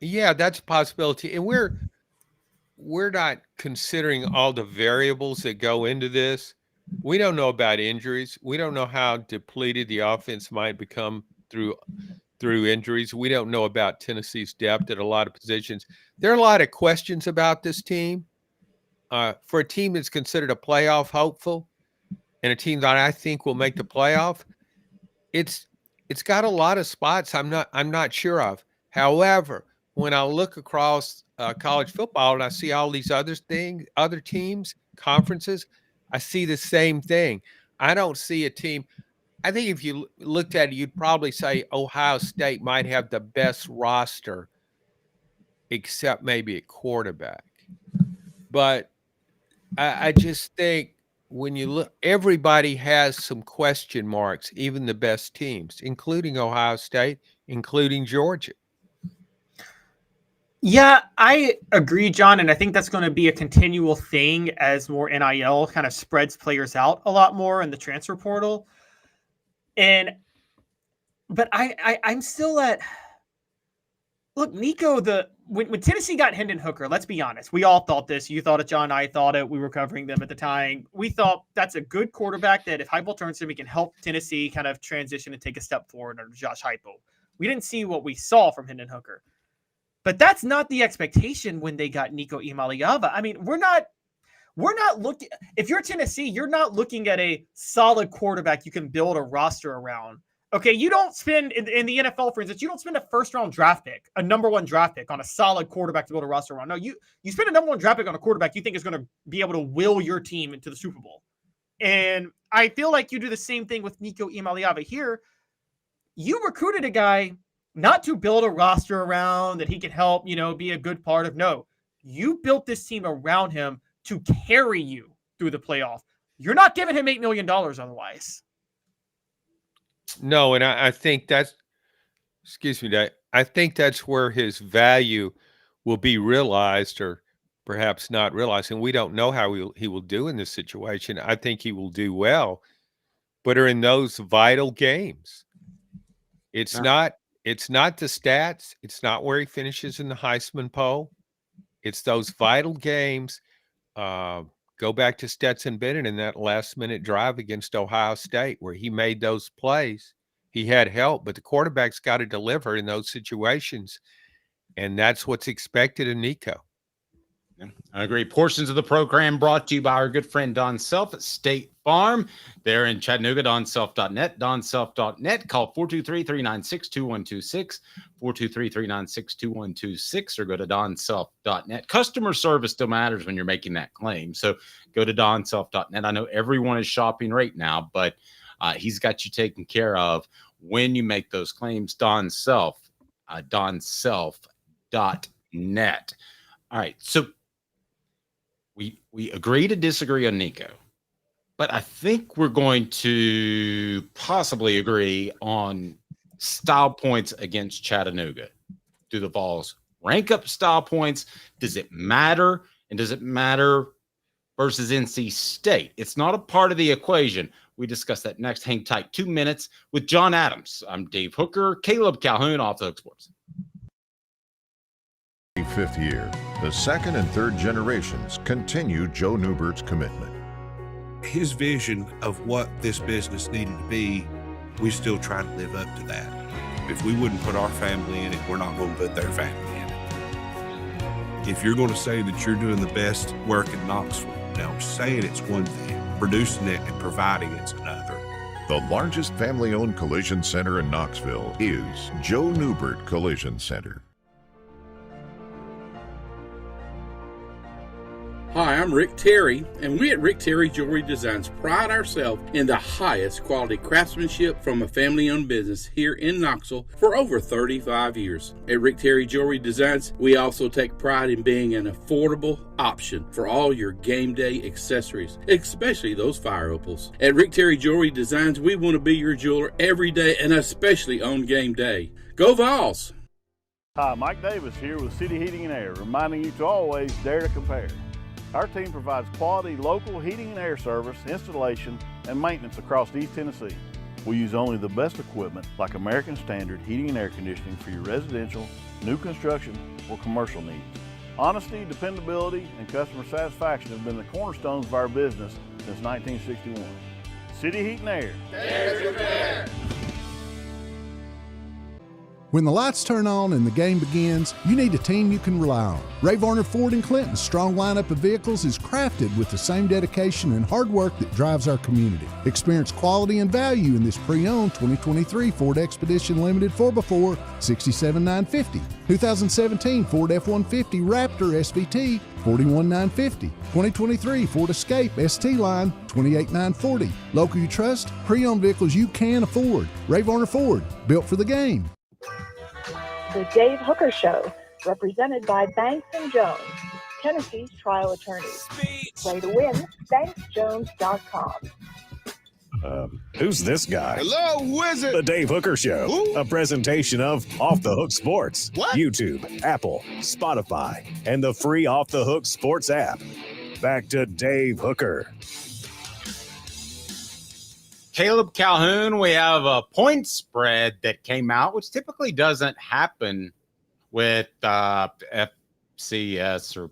S: Yeah, that's a possibility. And we're not considering all the variables that go into this. We don't know about injuries. We don't know how depleted the offense might become through injuries. We don't know about Tennessee's depth at a lot of positions. There are a lot of questions about this team. For a team that's considered a playoff hopeful and a team that I think will make the playoff, it's got a lot of spots I'm not sure of. However, when I look across college football and I see all these other teams, conferences, I see the same thing. I don't see a team. I think if you looked at it, you'd probably say Ohio State might have the best roster, except maybe at quarterback. But I just think when you look, everybody has some question marks, even the best teams, including Ohio State, including Georgia.
E: Yeah, I agree, John, and I think that's going to be a continual thing as more NIL kind of spreads players out a lot more in the transfer portal. But I'm still at Look, Nico, when Tennessee got Hendon Hooker, let's be honest, we all thought this. You thought it, John, I thought it. We were covering them at the time. We thought that's a good quarterback that if Heupel turns to him, he can help Tennessee kind of transition and take a step forward under Josh Heupel. We didn't see what we saw from Hendon Hooker. But that's not the expectation when they got Nico Iamaleava. I mean, we're not looking – if you're Tennessee, you're not looking at a solid quarterback you can build a roster around. Okay, you don't spend in the NFL, for instance, you don't spend a first-round draft pick, a number one draft pick on a solid quarterback to build a roster around. No, you spend a number one draft pick on a quarterback you think is going to be able to will your team into the Super Bowl. And I feel like you do the same thing with Nico Iamaleava here. You recruited a guy not to build a roster around that he can help, be a good part of. No, you built this team around him to carry you through the playoff. You're not giving him $8 million otherwise.
S: No, and I think that's, I think that's where his value will be realized or perhaps not realized. And we don't know how he will do in this situation. I think he will do well, but are in those vital games. It's not the stats. It's not where he finishes in the Heisman poll. It's those vital games. Go back to Stetson Bennett in that last-minute drive against Ohio State where he made those plays. He had help, but the quarterback's got to deliver in those situations, and that's what's expected of Nico.
D: I agree. Portions of the program brought to you by our good friend Don Self at State Farm. They're in Chattanooga, donself.net, donself.net. Call 423-396-2126, 423-396-2126, or go to donself.net. Customer service still matters when you're making that claim, so go to donself.net. I know everyone is shopping right now, but he's got you taken care of when you make those claims. Don Self, donself.net. All right, so we agree to disagree on Nico, but I think we're going to possibly agree on style points against Chattanooga. Do the Vols rank up style points? Does it matter? And does it matter versus NC State? It's not a part of the equation. We discuss that next. Hang tight. 2 minutes with John Adams. I'm Dave Hooker, Caleb Calhoun, Off the Hook Sports.
F: 5th year, the second and third generations continue Joe Neubert's commitment.
G: His vision of what this business needed to be, we still try to live up to that. If we wouldn't put our family in it, we're not going to put their family in it. If you're going to say that you're doing the best work in Knoxville, now saying it's one thing, producing it and providing it's another.
F: The largest family-owned collision center in Knoxville is Joe Neubert Collision Center.
H: Hi, I'm Rick Terry, and we at Rick Terry Jewelry Designs pride ourselves in the highest quality craftsmanship from a family-owned business here in Knoxville for over 35 years. At Rick Terry Jewelry Designs, we also take pride in being an affordable option for all your game day accessories, especially those fire opals. At Rick Terry Jewelry Designs, we want to be your jeweler every day and especially on game day. Go Vols!
I: Hi, Mike Davis here with City Heating and Air, reminding you to always dare to compare. Our team provides quality local heating and air service, installation, and maintenance across East Tennessee. We use only the best equipment like American Standard heating and air conditioning for your residential, new construction, or commercial needs. Honesty, dependability, and customer satisfaction have been the cornerstones of our business since 1961. City Heat and Air.
M: Dare to compare.
J: When the lights turn on and the game begins, you need a team you can rely on. Ray Varner Ford & Clinton's strong lineup of vehicles is crafted with the same dedication and hard work that drives our community. Experience quality and value in this pre-owned 2023 Ford Expedition Limited 4x4 $67,950, 2017 Ford F-150 Raptor SVT $41,950, 2023 Ford Escape ST Line $28,940. Local you trust, pre-owned vehicles you can afford. Ray Varner Ford, built for the game.
A: The Dave Hooker Show, represented by Banks & Jones, Tennessee's trial attorneys. Play to win, banksjones.com.
B: Who's this guy?
C: Hello, wizard.
B: The Dave Hooker Show, a presentation of Off the Hook Sports, YouTube, Apple, Spotify, and the free Off the Hook Sports app. Back to Dave Hooker.
D: Caleb Calhoun, we have a point spread that came out, which typically doesn't happen with FCS or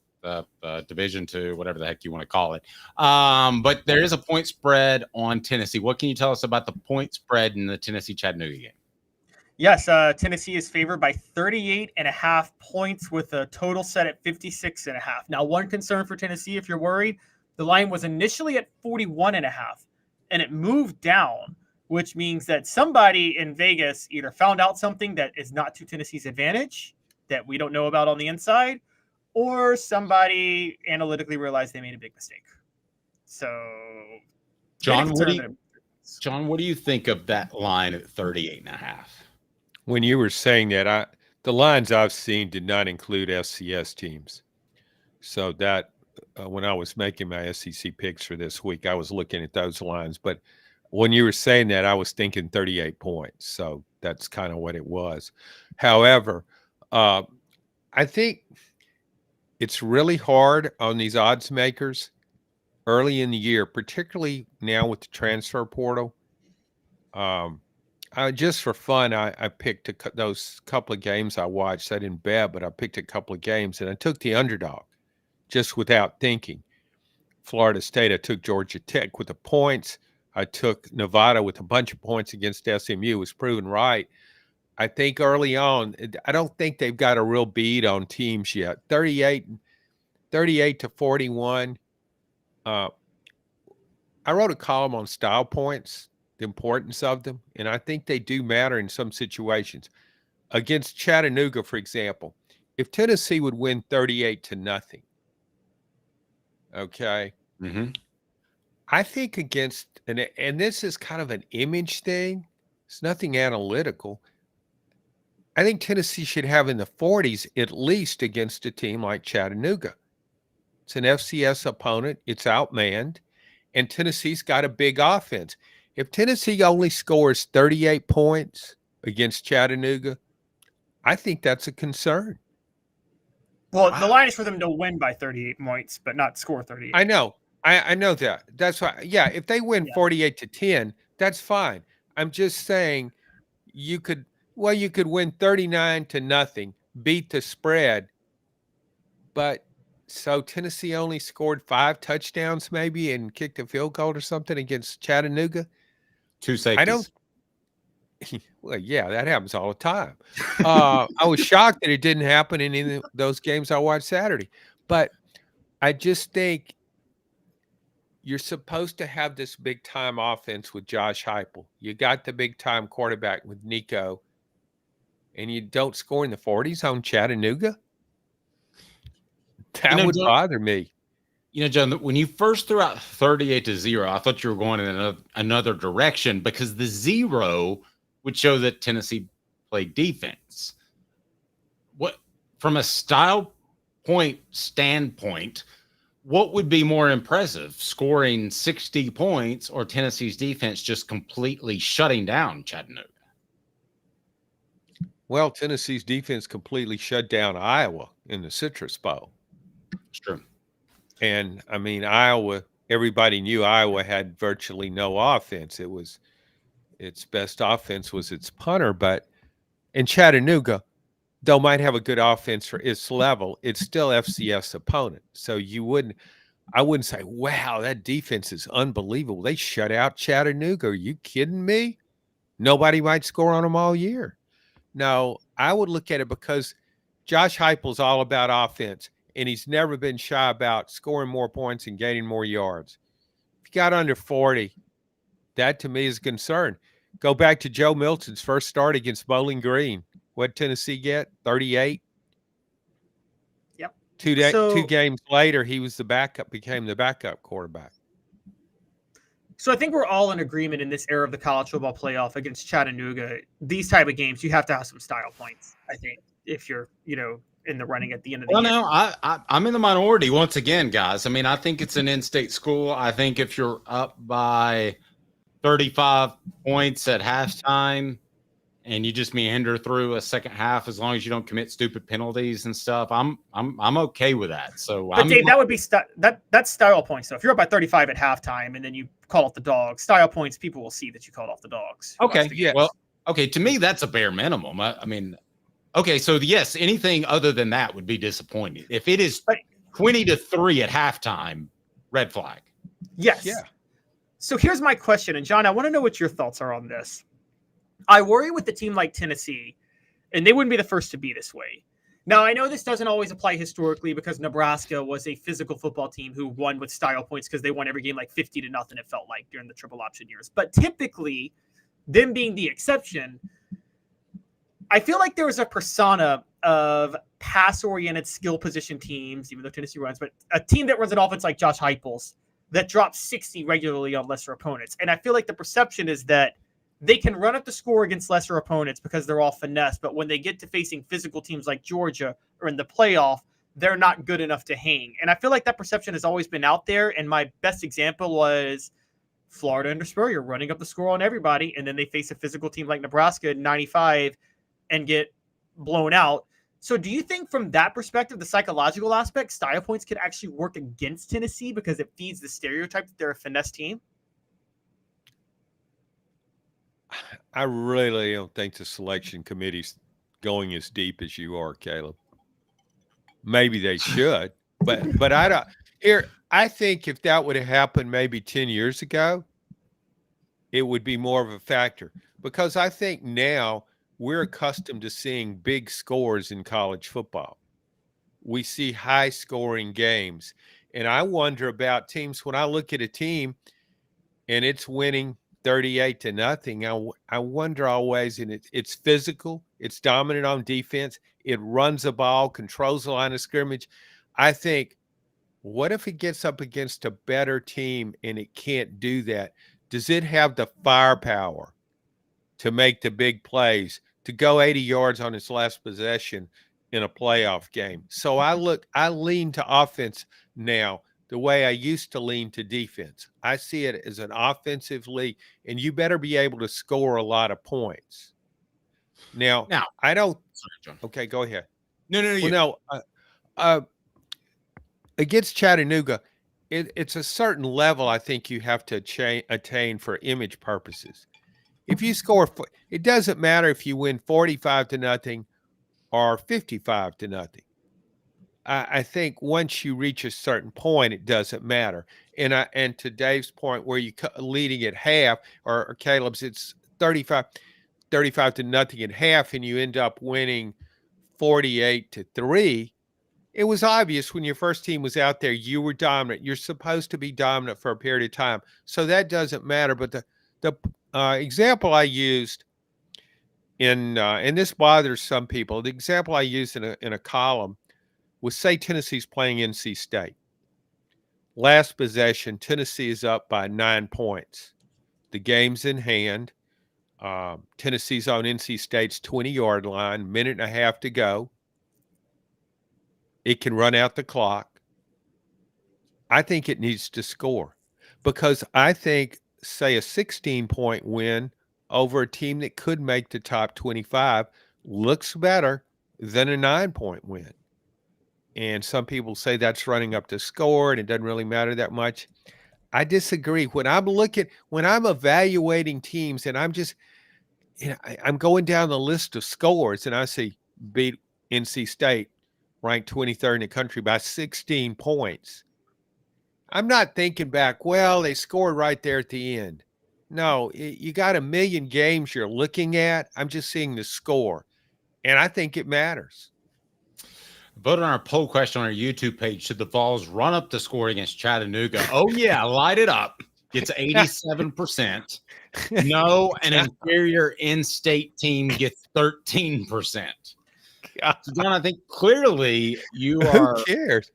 D: Division II, whatever the heck you want to call it. But there is a point spread on Tennessee. What can you tell us about the point spread in the Tennessee-Chattanooga game?
E: Yes, Tennessee is favored by 38.5 points with a total set at 56.5. Now, one concern for Tennessee, if you're worried, the line was initially at 41.5, and it moved down, which means that somebody in Vegas either found out something that is not to Tennessee's advantage that we don't know about on the inside, or somebody analytically realized they made a big mistake. So,
D: John, what do you think of that line at 38.5?
S: When you were saying that, the lines I've seen did not include FCS teams. So that when I was making my SEC picks for this week, I was looking at those lines. But when you were saying that, I was thinking 38 points. So that's kind of what it was. However, I think it's really hard on these odds makers early in the year, particularly now with the transfer portal. Just for fun, I picked those couple of games I watched. I didn't bet, but I picked a couple of games, and I took the underdog just without thinking. Florida State, I took Georgia Tech with the points. I took Nevada with a bunch of points against SMU. It was proven right. I think early on, I don't think they've got a real bead on teams yet. 38 to 41. I wrote a column on style points, the importance of them, and I think they do matter in some situations. Against Chattanooga, for example, if Tennessee would win 38-0, okay, I think against, and this is kind of an image thing, it's nothing analytical. I think Tennessee should have in the 40s at least against a team like Chattanooga. It's an FCS opponent. It's outmanned, and Tennessee's got a big offense. If Tennessee only scores 38 points against Chattanooga, I think that's a concern.
E: Well, the line is for them to win by 38 points, but not score 38.
S: I know. I know that. That's why. Yeah, if they win 48-10, that's fine. I'm just saying you could win 39-0, beat the spread. But so Tennessee only scored 5 touchdowns maybe and kicked a field goal or something against Chattanooga.
D: 2 safeties.
S: Well, yeah, that happens all the time. I was shocked that it didn't happen in any of those games I watched Saturday. But I just think you're supposed to have this big-time offense with Josh Heupel. You got the big-time quarterback with Nico, and you don't score in the 40s on Chattanooga? That would bother me.
D: You know, John, when you first threw out 38-0, I thought you were going in another direction because the 0 would show that Tennessee played defense. What, from a style point standpoint, what would be more impressive, scoring 60 points or Tennessee's defense just completely shutting down Chattanooga?
S: Well, Tennessee's defense completely shut down Iowa in the Citrus Bowl.
D: It's true.
S: And, I mean, Iowa, everybody knew Iowa had virtually no offense. It was its best offense was its punter. But in Chattanooga, though might have a good offense for its level, it's still FCS opponent. So I wouldn't say, wow, that defense is unbelievable. They shut out Chattanooga. Are you kidding me? Nobody might score on them all year. No, I would look at it because Josh Heupel's all about offense, and he's never been shy about scoring more points and gaining more yards. If you got under 40, that to me is a concern. Go back to Joe Milton's first start against Bowling Green. What did Tennessee get? 38?
E: Yep.
S: Two games later, he was became the backup quarterback.
E: So I think we're all in agreement in this era of the college football playoff against Chattanooga. These type of games, you have to have some style points, I think, if you're, in the running at the end of the year.
D: Well, no, I'm in the minority once again, guys. I mean, I think it's an in-state school. I think if you're up by 35 points at halftime and you just meander through a second half, as long as you don't commit stupid penalties and stuff, I'm okay with that. So,
E: but Dave, that would be that's style points. So if you're up by 35 at halftime and then you call off the dogs, style points, people will see that you called off the dogs.
D: Okay, yeah. Well, okay, to me that's a bare minimum. I mean, Okay, so yes, anything other than that would be disappointing. If it is 20-3 at halftime, red flag.
E: Yes.
S: Yeah.
E: So here's my question, and John, I want to know what your thoughts are on this. I worry with a team like Tennessee, and they wouldn't be the first to be this way. Now, I know this doesn't always apply historically because Nebraska was a physical football team who won with style points because they won every game like 50-0, it felt like, during the triple option years. But typically, them being the exception, I feel like there was a persona of pass-oriented skill position teams, even though Tennessee runs, but a team that runs an offense like Josh Heupel's that drops 60 regularly on lesser opponents. And I feel like the perception is that they can run up the score against lesser opponents because they're all finesse, but when they get to facing physical teams like Georgia or in the playoff, they're not good enough to hang. And I feel like that perception has always been out there. And my best example was Florida under Spurrier running up the score on everybody, and then they face a physical team like Nebraska in 95 and get blown out. So do you think from that perspective, the psychological aspect, style points could actually work against Tennessee because it feeds the stereotype that they're a finesse team?
S: I really don't think the selection committee's going as deep as you are, Caleb. Maybe they should, but I don't. Here, I think if that would have happened maybe 10 years ago, it would be more of a factor, because I think now we're accustomed to seeing big scores in college football. We see high scoring games. And I wonder about teams. When I look at a team and it's winning 38-0, I wonder always, and it's physical, it's dominant on defense, it runs the ball, controls the line of scrimmage. I think, what if it gets up against a better team and it can't do that? Does it have the firepower to make the big plays, to go 80 yards on its last possession in a playoff game? So I lean to offense now the way I used to lean to defense. I see it as an offensive league, and you better be able to score a lot of points. Now I don't.
D: Sorry, John.
S: Okay, go ahead.
D: No.
S: Against Chattanooga, it's a certain level I think you have to attain for image purposes. If you score, it doesn't matter if you win 45-0 or 55-0. I think once you reach a certain point, it doesn't matter. And to Dave's point, where you leading at half, or Caleb's, it's 35-0 at half, and you end up winning 48-3. It was obvious when your first team was out there, you were dominant. You're supposed to be dominant for a period of time, so that doesn't matter. But the example I used and this bothers some people. The example I used in a column was, say Tennessee's playing NC State. Last possession, Tennessee is up by 9 points. The game's in hand. Tennessee's on NC State's 20-yard line, minute and a half to go. It can run out the clock. I think it needs to score, because I think, say, a 16-point win over a team that could make the top 25 looks better than a 9-point win. And some people say that's running up the score and it doesn't really matter that much. I disagree. When I'm evaluating teams, and I'm going down the list of scores, and I see beat NC State, ranked 23rd in the country, by 16 points. I'm not thinking back, well, they scored right there at the end. No, you got a million games you're looking at. I'm just seeing the score, and I think it matters.
D: Vote on our poll question on our YouTube page. Should the Vols run up the score against Chattanooga? Oh, yeah, light it up. It's 87%. No, an inferior in-state team gets 13%. So, John, I think clearly you are.
S: Who cares?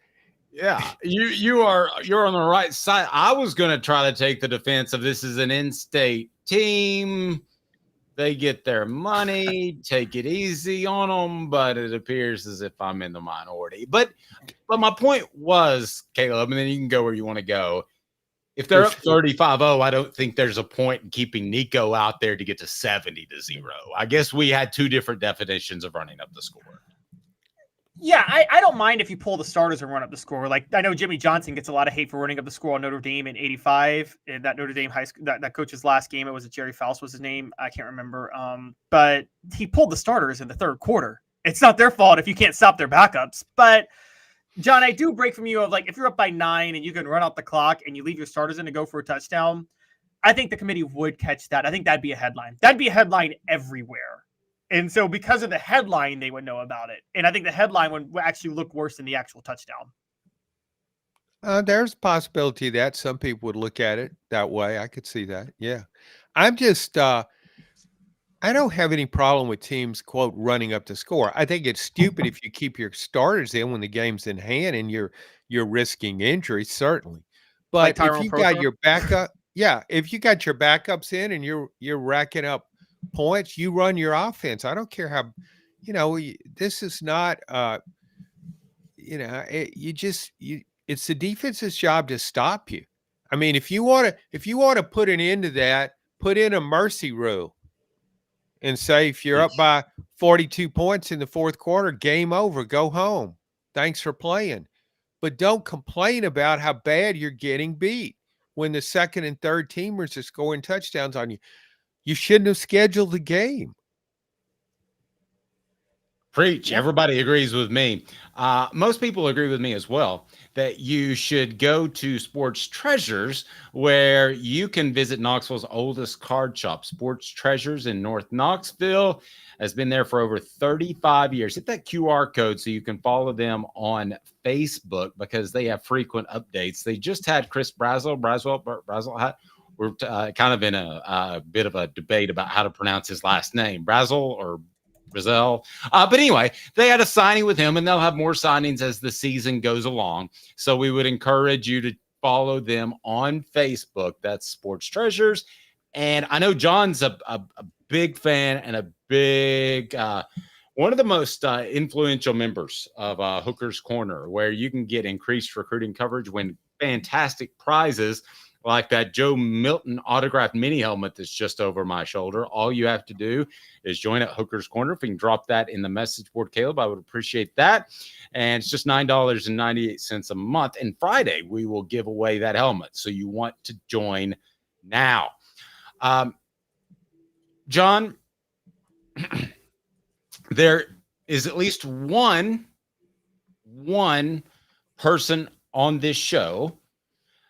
D: Yeah, you're on the right side. I was going to try to take the defense of this is an in-state team. They get their money, take it easy on them, but it appears as if I'm in the minority. But my point was, Caleb, and then you can go where you want to go. If they're up 35-0, I don't think there's a point in keeping Nico out there to get to 70-0. I guess we had two different definitions of running up the score.
E: Yeah, I don't mind if you pull the starters and run up the score. Like, I know Jimmy Johnson gets a lot of hate for running up the score on Notre Dame in 85. And that Notre Dame high school, that coach's last game, it was Jerry Faust was his name. I can't remember. But he pulled the starters in the third quarter it's not their fault if you can't stop their backups. But John, I do break from you of like, if you're up by 9 and you can run out the clock and you leave your starters in to go for a touchdown, I think the committee would catch that. I think that'd be a headline. That'd be a headline everywhere. And so because of the headline, they would know about it. And I think the headline would actually look worse than the actual touchdown.
S: There's a possibility that some people would look at it that way. I could see that. Yeah. I'm just, I don't have any problem with teams, quote, running up the score. I think it's stupid if you keep your starters in when the game's in hand and you're risking injury, certainly. But
E: Like
S: if you
E: Tyrone
S: got
E: Prothro?
S: your backup, yeah, if you got your backups in and you're racking up points, you run your offense. I don't care how, this is not, it's the defense's job to stop you. I mean, if you want to put an end to that, put in a mercy rule and say, if you're up by 42 points in the fourth quarter, game over, go home. Thanks for playing. But don't complain about how bad you're getting beat when the second and third teamers are scoring touchdowns on you. You shouldn't have scheduled the game.
D: Preach. Everybody agrees with me. Most people agree with me as well that you should go to Sports Treasures, where you can visit Knoxville's oldest card shop. Sports Treasures in North Knoxville has been there for over 35 years. Hit that QR code so you can follow them on Facebook because they have frequent updates. They just had Chris Brazel. We're kind of in a bit of a debate about how to pronounce his last name, Brazel or Brazil. But anyway, they had a signing with him, and they'll have more signings as the season goes along. So we would encourage you to follow them on Facebook. That's Sports Treasures. And I know John's a big fan and a big one of the most influential members of Hooker's Corner, where you can get increased recruiting coverage, win fantastic prizes like that Joe Milton autographed mini helmet that's just over my shoulder. All you have to do is join at Hooker's Corner. If you can drop that in the message board, Caleb, I would appreciate that. And it's just $9.98 a month. And Friday, we will give away that helmet. So you want to join now. John, there is at least one person on this show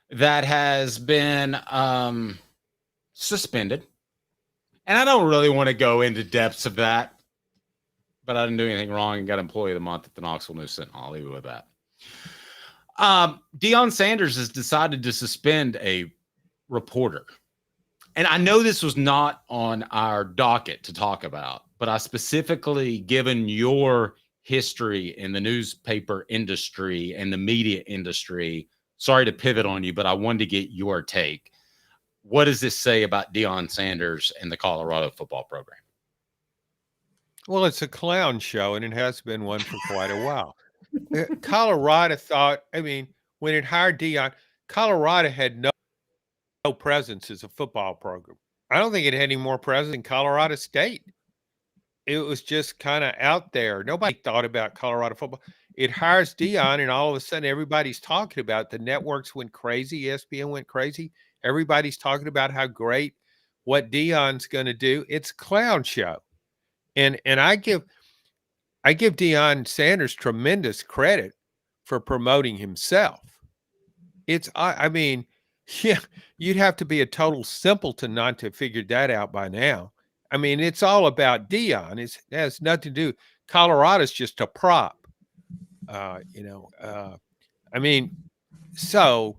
D: that has been suspended. And I don't really want to go into depths of that, but I didn't do anything wrong and got Employee of the Month at the Knoxville News Sentinel. I'll leave it with that. Deion Sanders has decided to suspend a reporter. And I know this was not on our docket to talk about, but I specifically, given your history in the newspaper industry and the media industry, sorry to pivot on you, but I wanted to get your take. What does this say about Deion Sanders and the Colorado football program?
S: Well, it's a clown show, and it has been one for quite a while. Colorado thought, when it hired Deion, Colorado had no presence as a football program. I don't think it had any more presence in Colorado State. It was just kind of out there. Nobody thought about Colorado football. It hires Deion, and all of a sudden, everybody's talking about it. The networks went crazy. ESPN went crazy. Everybody's talking about how great what Deion's going to do. It's a clown show, and I give Deion Sanders tremendous credit for promoting himself. It's, yeah, you'd have to be a total simpleton not to have figured that out by now. It's all about Deion. It has nothing to do. Colorado's just a prop. So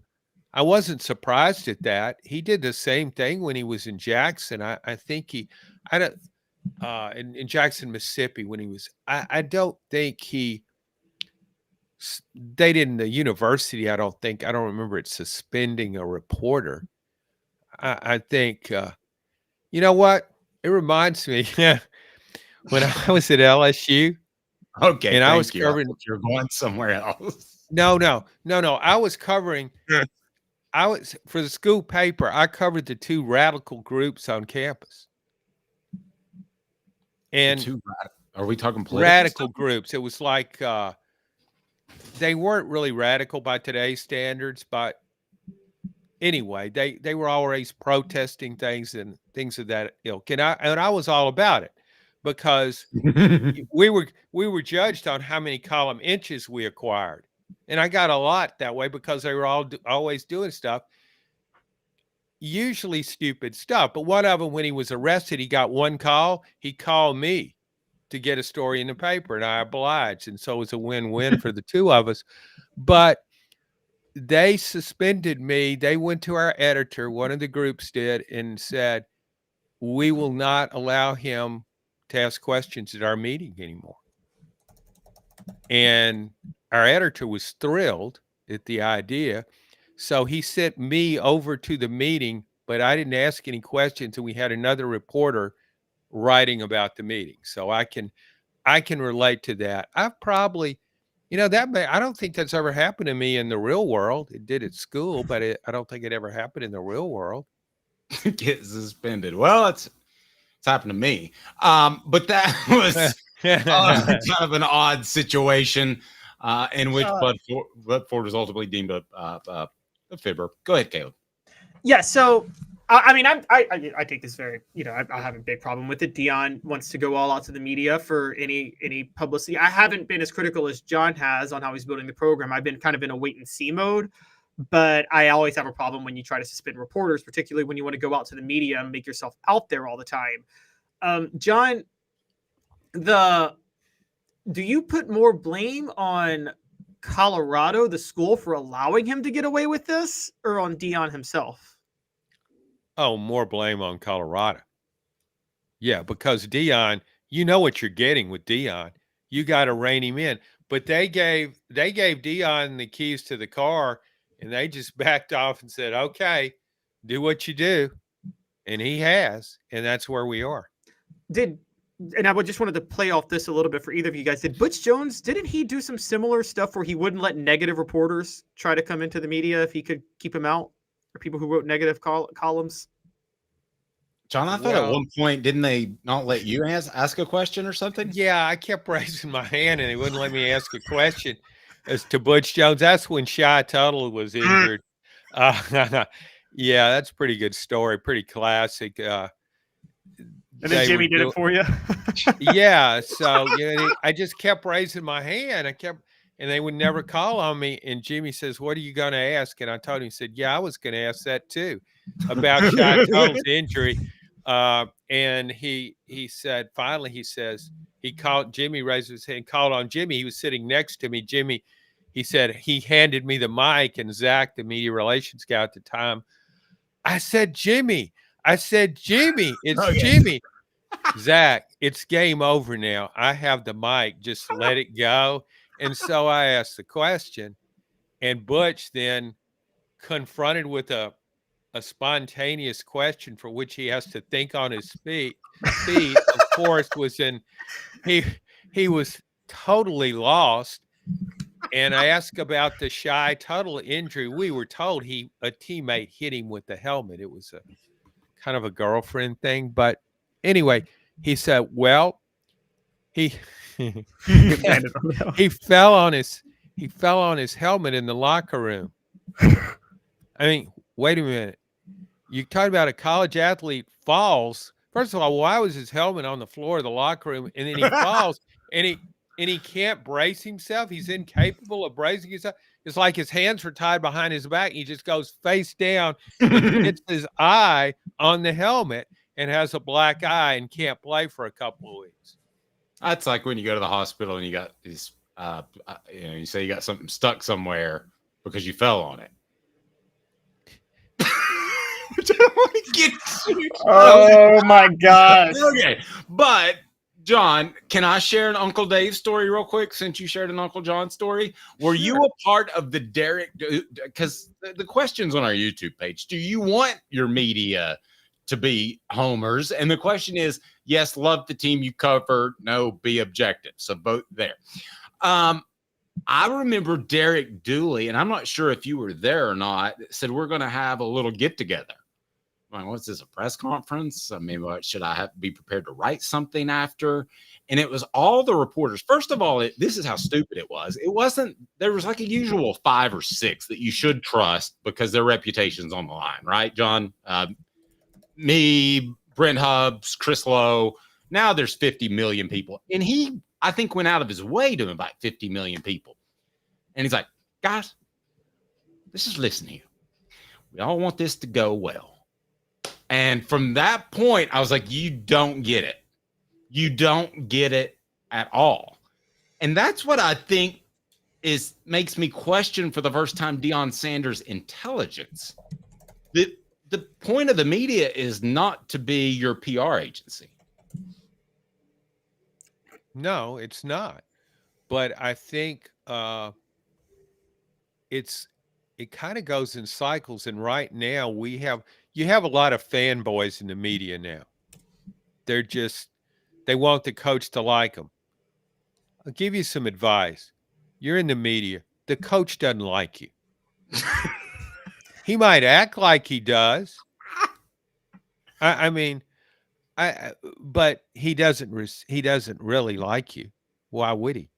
S: I wasn't surprised at that. He did the same thing when he was in Jackson. I think in Jackson, Mississippi, when he was, I don't think they did in the university. I don't remember it suspending a reporter. I think, you know what? It reminds me when I was at LSU.
D: Okay,
S: and I was covering.
D: You're going somewhere else.
S: No. I was covering. I was for the school paper. I covered the two radical groups on campus. And
D: are we talking political
S: radical
D: stuff?
S: groups? It was like they weren't really radical by today's standards, but anyway, they were always protesting things and things of that ilk. And I was all about it. because we were judged on how many column inches we acquired. And I got a lot that way because they were always doing stuff, usually stupid stuff. But one of them, when he was arrested, he got one call. He called me to get a story in the paper, and I obliged. And so it was a win-win for the two of us. But they suspended me. They went to our editor, one of the groups did, and said, we will not allow him to ask questions at our meeting anymore. And our editor was thrilled at the idea. So he sent me over to the meeting, but I didn't ask any questions. And we had another reporter writing about the meeting. So I can relate to that. I've probably, I don't think that's ever happened to me in the real world. It did at school, but I don't think it ever happened in the real world.
D: Get suspended. Well, it's happened to me. But that was kind of an odd situation in which Bud Ford was ultimately deemed a fibber. Go ahead, Caleb.
E: Yeah, so I take this very, I have a big problem with it. Deion wants to go all out to the media for any publicity. I haven't been as critical as John has on how he's building the program. I've been kind of in a wait and see mode, but I always have a problem when you try to suspend reporters, particularly when you want to go out to the media and make yourself out there all the time. John, do you put more blame on Colorado, the school, for allowing him to get away with this, or on Deion himself?
S: Oh, more blame on Colorado. Yeah, because Deion, you know what you're getting with Deion. You got to rein him in. But they gave Deion the keys to the car, and they just backed off and said, okay, do what you do. And he has, and that's where we are.
E: And I just wanted to play off this a little bit for either of you guys. Did Butch Jones, didn't he do some similar stuff where he wouldn't let negative reporters try to come into the media if he could keep him out? Or people who wrote negative columns?
D: John, I thought at one point, didn't they not let you ask a question or something?
S: Yeah, I kept raising my hand and they wouldn't let me ask a question as to Butch Jones. That's when Shy Tuttle was injured. Yeah, that's a pretty good story. Pretty classic.
E: And then Jimmy did it for you?
S: Yeah. So I just kept raising my hand. And they would never call on me. And Jimmy says, what are you going to ask? And I told him, he said, yeah, I was going to ask that too, about Shy Tuttle's injury. And he said, finally, he says, he called, Jimmy raised his hand, called on Jimmy. He was sitting next to me. Jimmy, he said, he handed me the mic, and Zach, the media relations guy at the time, I said, Jimmy, it's okay. Jimmy. Zach, it's game over now. I have the mic. Just let it go. And so I asked the question, and Butch then, confronted with a spontaneous question for which he has to think on his feet, of course, he was totally lost. And I asked about the Shy Tuttle injury. We were told a teammate hit him with the helmet. It was a kind of a girlfriend thing. But anyway, he said, well, he fell on his helmet in the locker room. I mean, wait a minute. You talking about a college athlete falls. First of all, why was his helmet on the floor of the locker room? And then he falls and he can't brace himself. He's incapable of bracing himself. It's like his hands were tied behind his back. He just goes face down, hits his eye on the helmet, and has a black eye and can't play for a couple of weeks.
D: That's like when you go to the hospital and you got these, you say you got something stuck somewhere because you fell on it. Which I don't want to get to.
E: Oh my gosh.
D: Okay. But John, can I share an Uncle Dave story real quick since you shared an Uncle John story? Were you a part of the Derek? Because the question's on our YouTube page. Do you want your media to be homers? And the question is, yes, love the team you cover. No, be objective. So both there. I remember Derek Dooley, and I'm not sure if you were there or not, said we're going to have a little get together. I'm like, what's this, a press conference? I mean, should I have to be prepared to write something after? And it was all the reporters. First of all, this is how stupid it was. It wasn't, there was like a usual 5 or 6 that you should trust because their reputation's on the line, right, John? Me, Brent Hubbs, Chris Lowe, Now there's 50 million people. And he, I think, went out of his way to invite 50 million people. And he's like, guys, let's just listen here. We all want this to go well. And from that point, I was like, you don't get it. You don't get it at all. And that's what I think makes me question for the first time Deion Sanders' intelligence. The point of the media is not to be your PR agency.
S: No, it's not. But I think it kind of goes in cycles. And right now you have a lot of fanboys in the media now. They want the coach to like them. I'll give you some advice. You're in the media. The coach doesn't like you. He might act like he does. But he doesn't really like you. Why would he?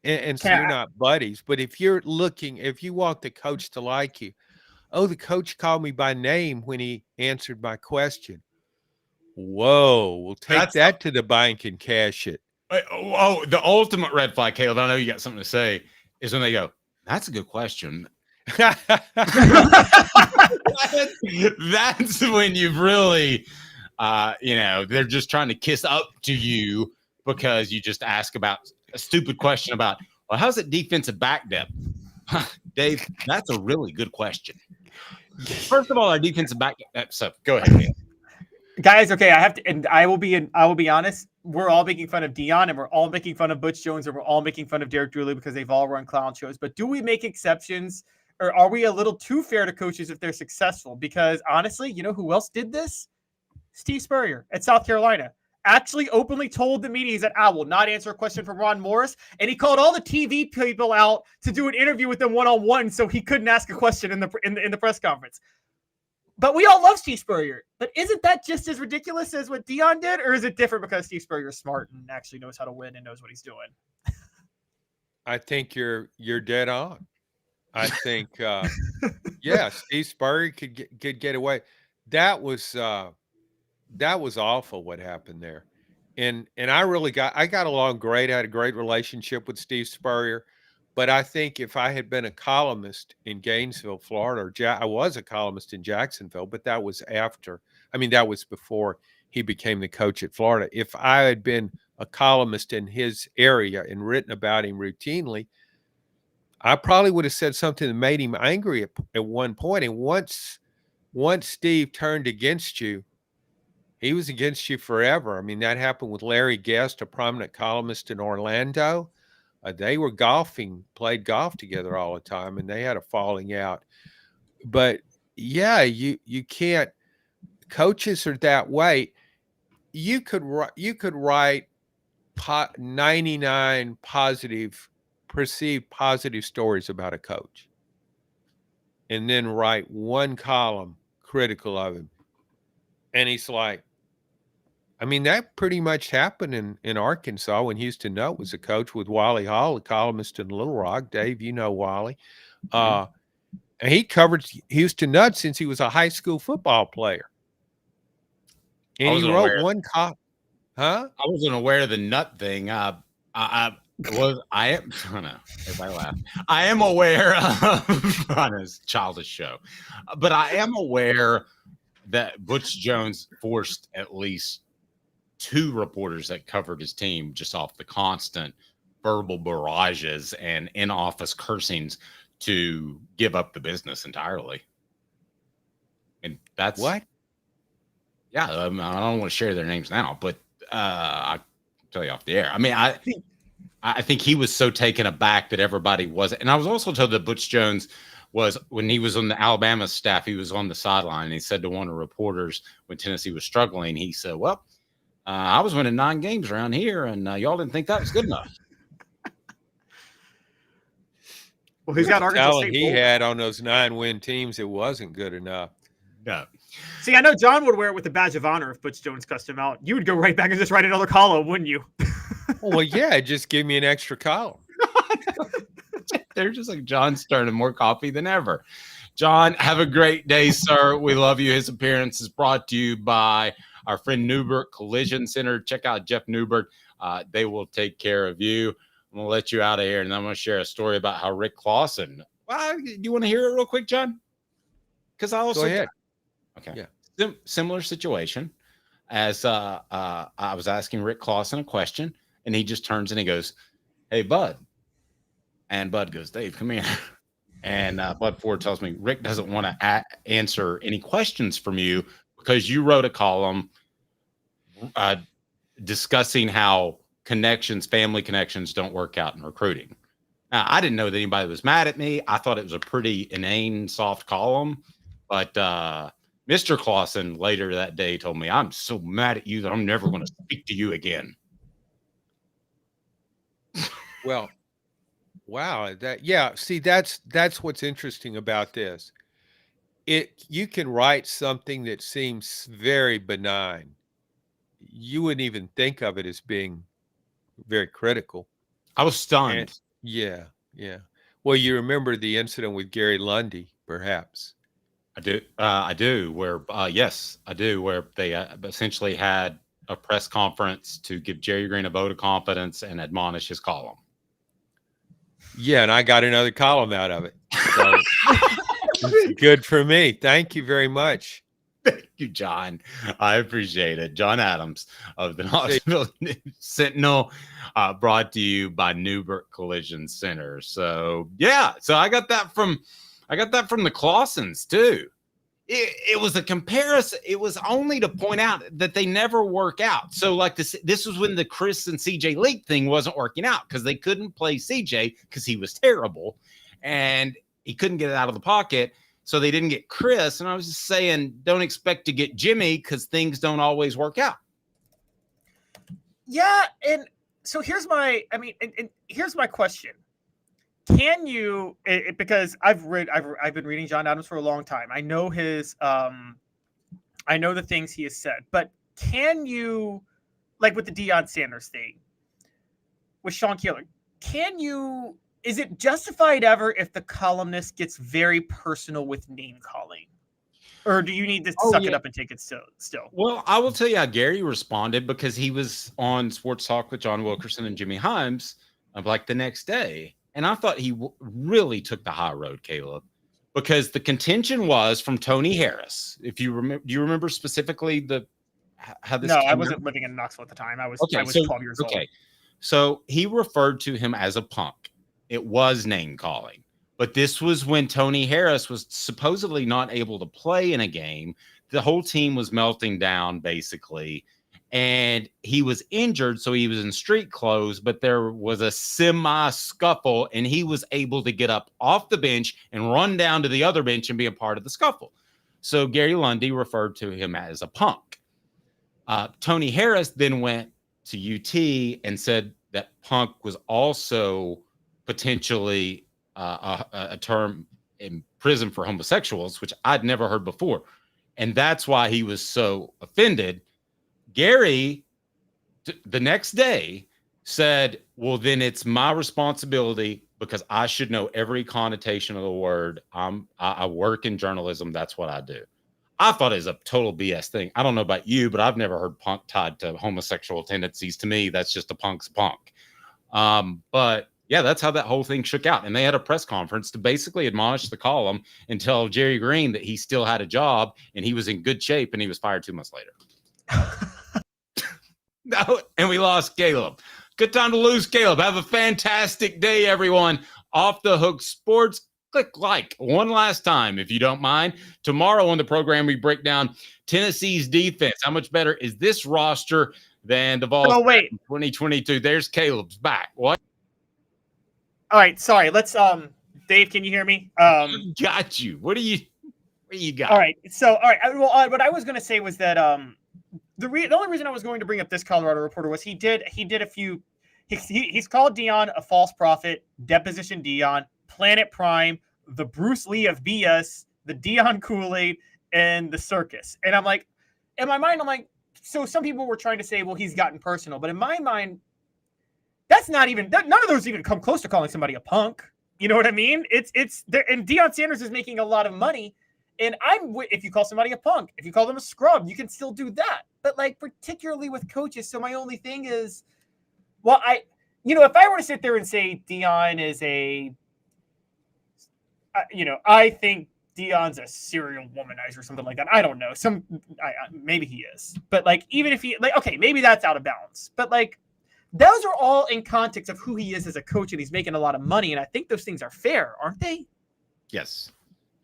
S: And so you're not buddies. But if you want the coach to like you, the coach called me by name when he answered my question. Whoa, we'll take that to the bank and cash it.
D: Oh, the ultimate red flag, Caleb, I know you got something to say, is when they go, that's a good question. That's when you've really, they're just trying to kiss up to you because you just ask about a stupid question about, well, how's it defensive back depth? Dave, that's a really good question. First of all, our defensive back depth. So go ahead, Dave.
E: Guys, okay, I will be honest. We're all making fun of Deion, and we're all making fun of Butch Jones, and we're all making fun of Derek Dooley because they've all run clown shows. But do we make exceptions, or are we a little too fair to coaches if they're successful? Because honestly, you know who else did this? Steve Spurrier at South Carolina actually openly told the media that I will not answer a question from Ron Morris, and he called all the TV people out to do an interview with them one-on-one, so he couldn't ask a question in the press conference. But we all love Steve Spurrier. But isn't that just as ridiculous as what Deion did? Or is it different because Steve Spurrier is smart and actually knows how to win and knows what he's doing?
S: I think you're dead on. I think, Steve Spurrier could get away. That was awful what happened there. And I got along great. I had a great relationship with Steve Spurrier. But I think if I had been a columnist in Gainesville, Florida, I was a columnist in Jacksonville, but that was that was before he became the coach at Florida. If I had been a columnist in his area and written about him routinely, I probably would have said something that made him angry at one point. And once Steve turned against you, he was against you forever. I mean, that happened with Larry Guest, a prominent columnist in Orlando. They were played golf together all the time, and they had a falling out. But yeah, you can't. Coaches are that way. You could write 99 perceived positive stories about a coach, and then write one column critical of him, and he's like. I mean, that pretty much happened in Arkansas when Houston Nutt was a coach with Wally Hall, a columnist in Little Rock. Dave, you know Wally. And he covered Houston Nutt since he was a high school football player. And he wrote one column. Huh?
D: I wasn't aware of the Nutt thing. I am aware of on his childish show. But I am aware that Butch Jones forced at least 2 reporters that covered his team just off the constant verbal barrages and in-office cursings to give up the business entirely. And that's
S: what?
D: Yeah, I don't want to share their names now, but I'll tell you off the air. I mean, I think he was so taken aback that everybody wasn't. And I was also told that Butch Jones was, when he was on the Alabama staff, he was on the sideline. And he said to one of the reporters when Tennessee was struggling, he said, well, I was winning 9 games around here, and y'all didn't think that was good enough.
E: Well, he's got Arkansas State.
S: He had on those 9-win teams, it wasn't good enough.
D: No.
E: See, I know John would wear it with the badge of honor if Butch Jones cussed him out. You would go right back and just write another column, wouldn't you?
S: Well, yeah, just give me an extra column.
D: They're just like John Stern and more coffee than ever. John, have a great day, sir. We love you. His appearance is brought to you by our friend Neubert Collision Center. Check out Jeff Neubert. They will take care of you. I'm going to let you out of here, and I'm going to share a story about how Rick Clausen. Do you want to hear it real quick, John? Because I also.
S: Go ahead.
D: Okay. Yeah. Similar situation as I was asking Rick Clausen a question, and he just turns and he goes, "Hey, Bud." And Bud goes, "Dave, come here." And Bud Ford tells me, "Rick doesn't want to answer any questions from you because you wrote a column discussing how family connections don't work out in recruiting." Now, I didn't know that anybody was mad at me. I thought it was a pretty inane, soft column. But Mr. Clausen later that day told me, "I'm so mad at you that I'm never going to speak to you again."
S: Well, wow. See, that's what's interesting about this. You can write something that seems very benign. You wouldn't even think of it as being very critical.
D: I was stunned.
S: Yeah. Well, you remember the incident with Gary Lundy, perhaps.
D: I do. Where yes, I do. Where they essentially had a press conference to give Jerry Green a vote of confidence and admonish his column.
S: Yeah, and I got another column out of it. So it's good for me. Thank you very much.
D: Thank you, John. I appreciate it. John Adams of the Knoxville Sentinel, brought to you by Neubert Collision Center. So yeah, so I got that from the Clausens too. It was a comparison. It was only to point out that they never work out. So like this was when the Chris and CJ Leak thing wasn't working out because they couldn't play CJ because he was terrible and he couldn't get it out of the pocket. So they didn't get Chris. And I was just saying, don't expect to get Jimmy because things don't always work out.
E: Yeah. And so here's my question. Can you, because I've been reading John Adams for a long time. I know I know the things he has said, but can you, like with the Deion Sanders thing, with Sean Keeler, is it justified ever if the columnist gets very personal with name calling? Or do you need to suck it up and take it still?
D: Well, I will tell you how Gary responded because he was on Sports Talk with John Wilkerson and Jimmy Himes like the next day. And I thought he really took the high road, Caleb, because the contention was from Tony Harris. If you remember, do you remember specifically how this?
E: No, I wasn't living in Knoxville at the time. I was 12 years old.
D: Okay, so he referred to him as a punk. It was name calling, but this was when Tony Harris was supposedly not able to play in a game. The whole team was melting down, basically. And he was injured, so he was in street clothes, but there was a semi-scuffle, and he was able to get up off the bench and run down to the other bench and be a part of the scuffle. So Gary Lundy referred to him as a punk. Tony Harris then went to UT and said that punk was also potentially a term in prison for homosexuals, which I'd never heard before. And that's why he was so offended. Gary, the next day, said, well, then it's my responsibility because I should know every connotation of the word. I work in journalism. That's what I do. I thought it was a total BS thing. I don't know about you, but I've never heard punk tied to homosexual tendencies. To me, that's just a punk's punk. But yeah, that's how that whole thing shook out. And they had a press conference to basically admonish the column and tell Jerry Green that he still had a job and he was in good shape and he was fired 2 months later. No, and we lost Caleb. Good time to lose Caleb. Have a fantastic day, everyone. Off the Hook Sports. Click like one last time, if you don't mind. Tomorrow on the program, we break down Tennessee's defense. How much better is this roster than the Vols?
E: Oh, wait.
D: 2022. There's Caleb's back. What?
E: All right. Sorry. Let's, Dave, can you hear me?
D: Got you. What do you got?
E: All right. So, all right. Well, what I was going to say was that, the only reason I was going to bring up this Colorado Reporter was he's called Deion a false prophet, Deposition Deion, Planet Prime, the Bruce Lee of BS, the Deion Kool-Aid, and the circus. And I'm like, in my mind, I'm like, so some people were trying to say, well, he's gotten personal. But in my mind, that's not even, none of those even come close to calling somebody a punk. You know what I mean? It's there, and Deion Sanders is making a lot of money. And if you call somebody a punk, if you call them a scrub, you can still do that. but like particularly with coaches. So my only thing is, well, if I were to sit there and say Deion is I think Deion's a serial womanizer or something like that. I don't know. Maybe he is, but like, even if he okay, maybe that's out of balance. But like, those are all in context of who he is as a coach, and he's making a lot of money. And I think those things are fair, aren't they?
D: Yes,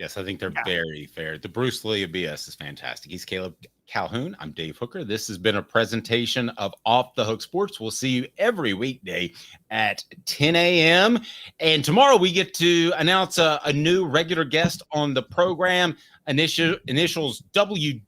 D: I think they're very fair. The Bruce Lee of BS is fantastic. He's Caleb Calhoun. I'm Dave Hooker. This has been a presentation of Off the Hook Sports. We'll see you every weekday at 10 a.m. And tomorrow we get to announce a new regular guest on the program. Initials WW.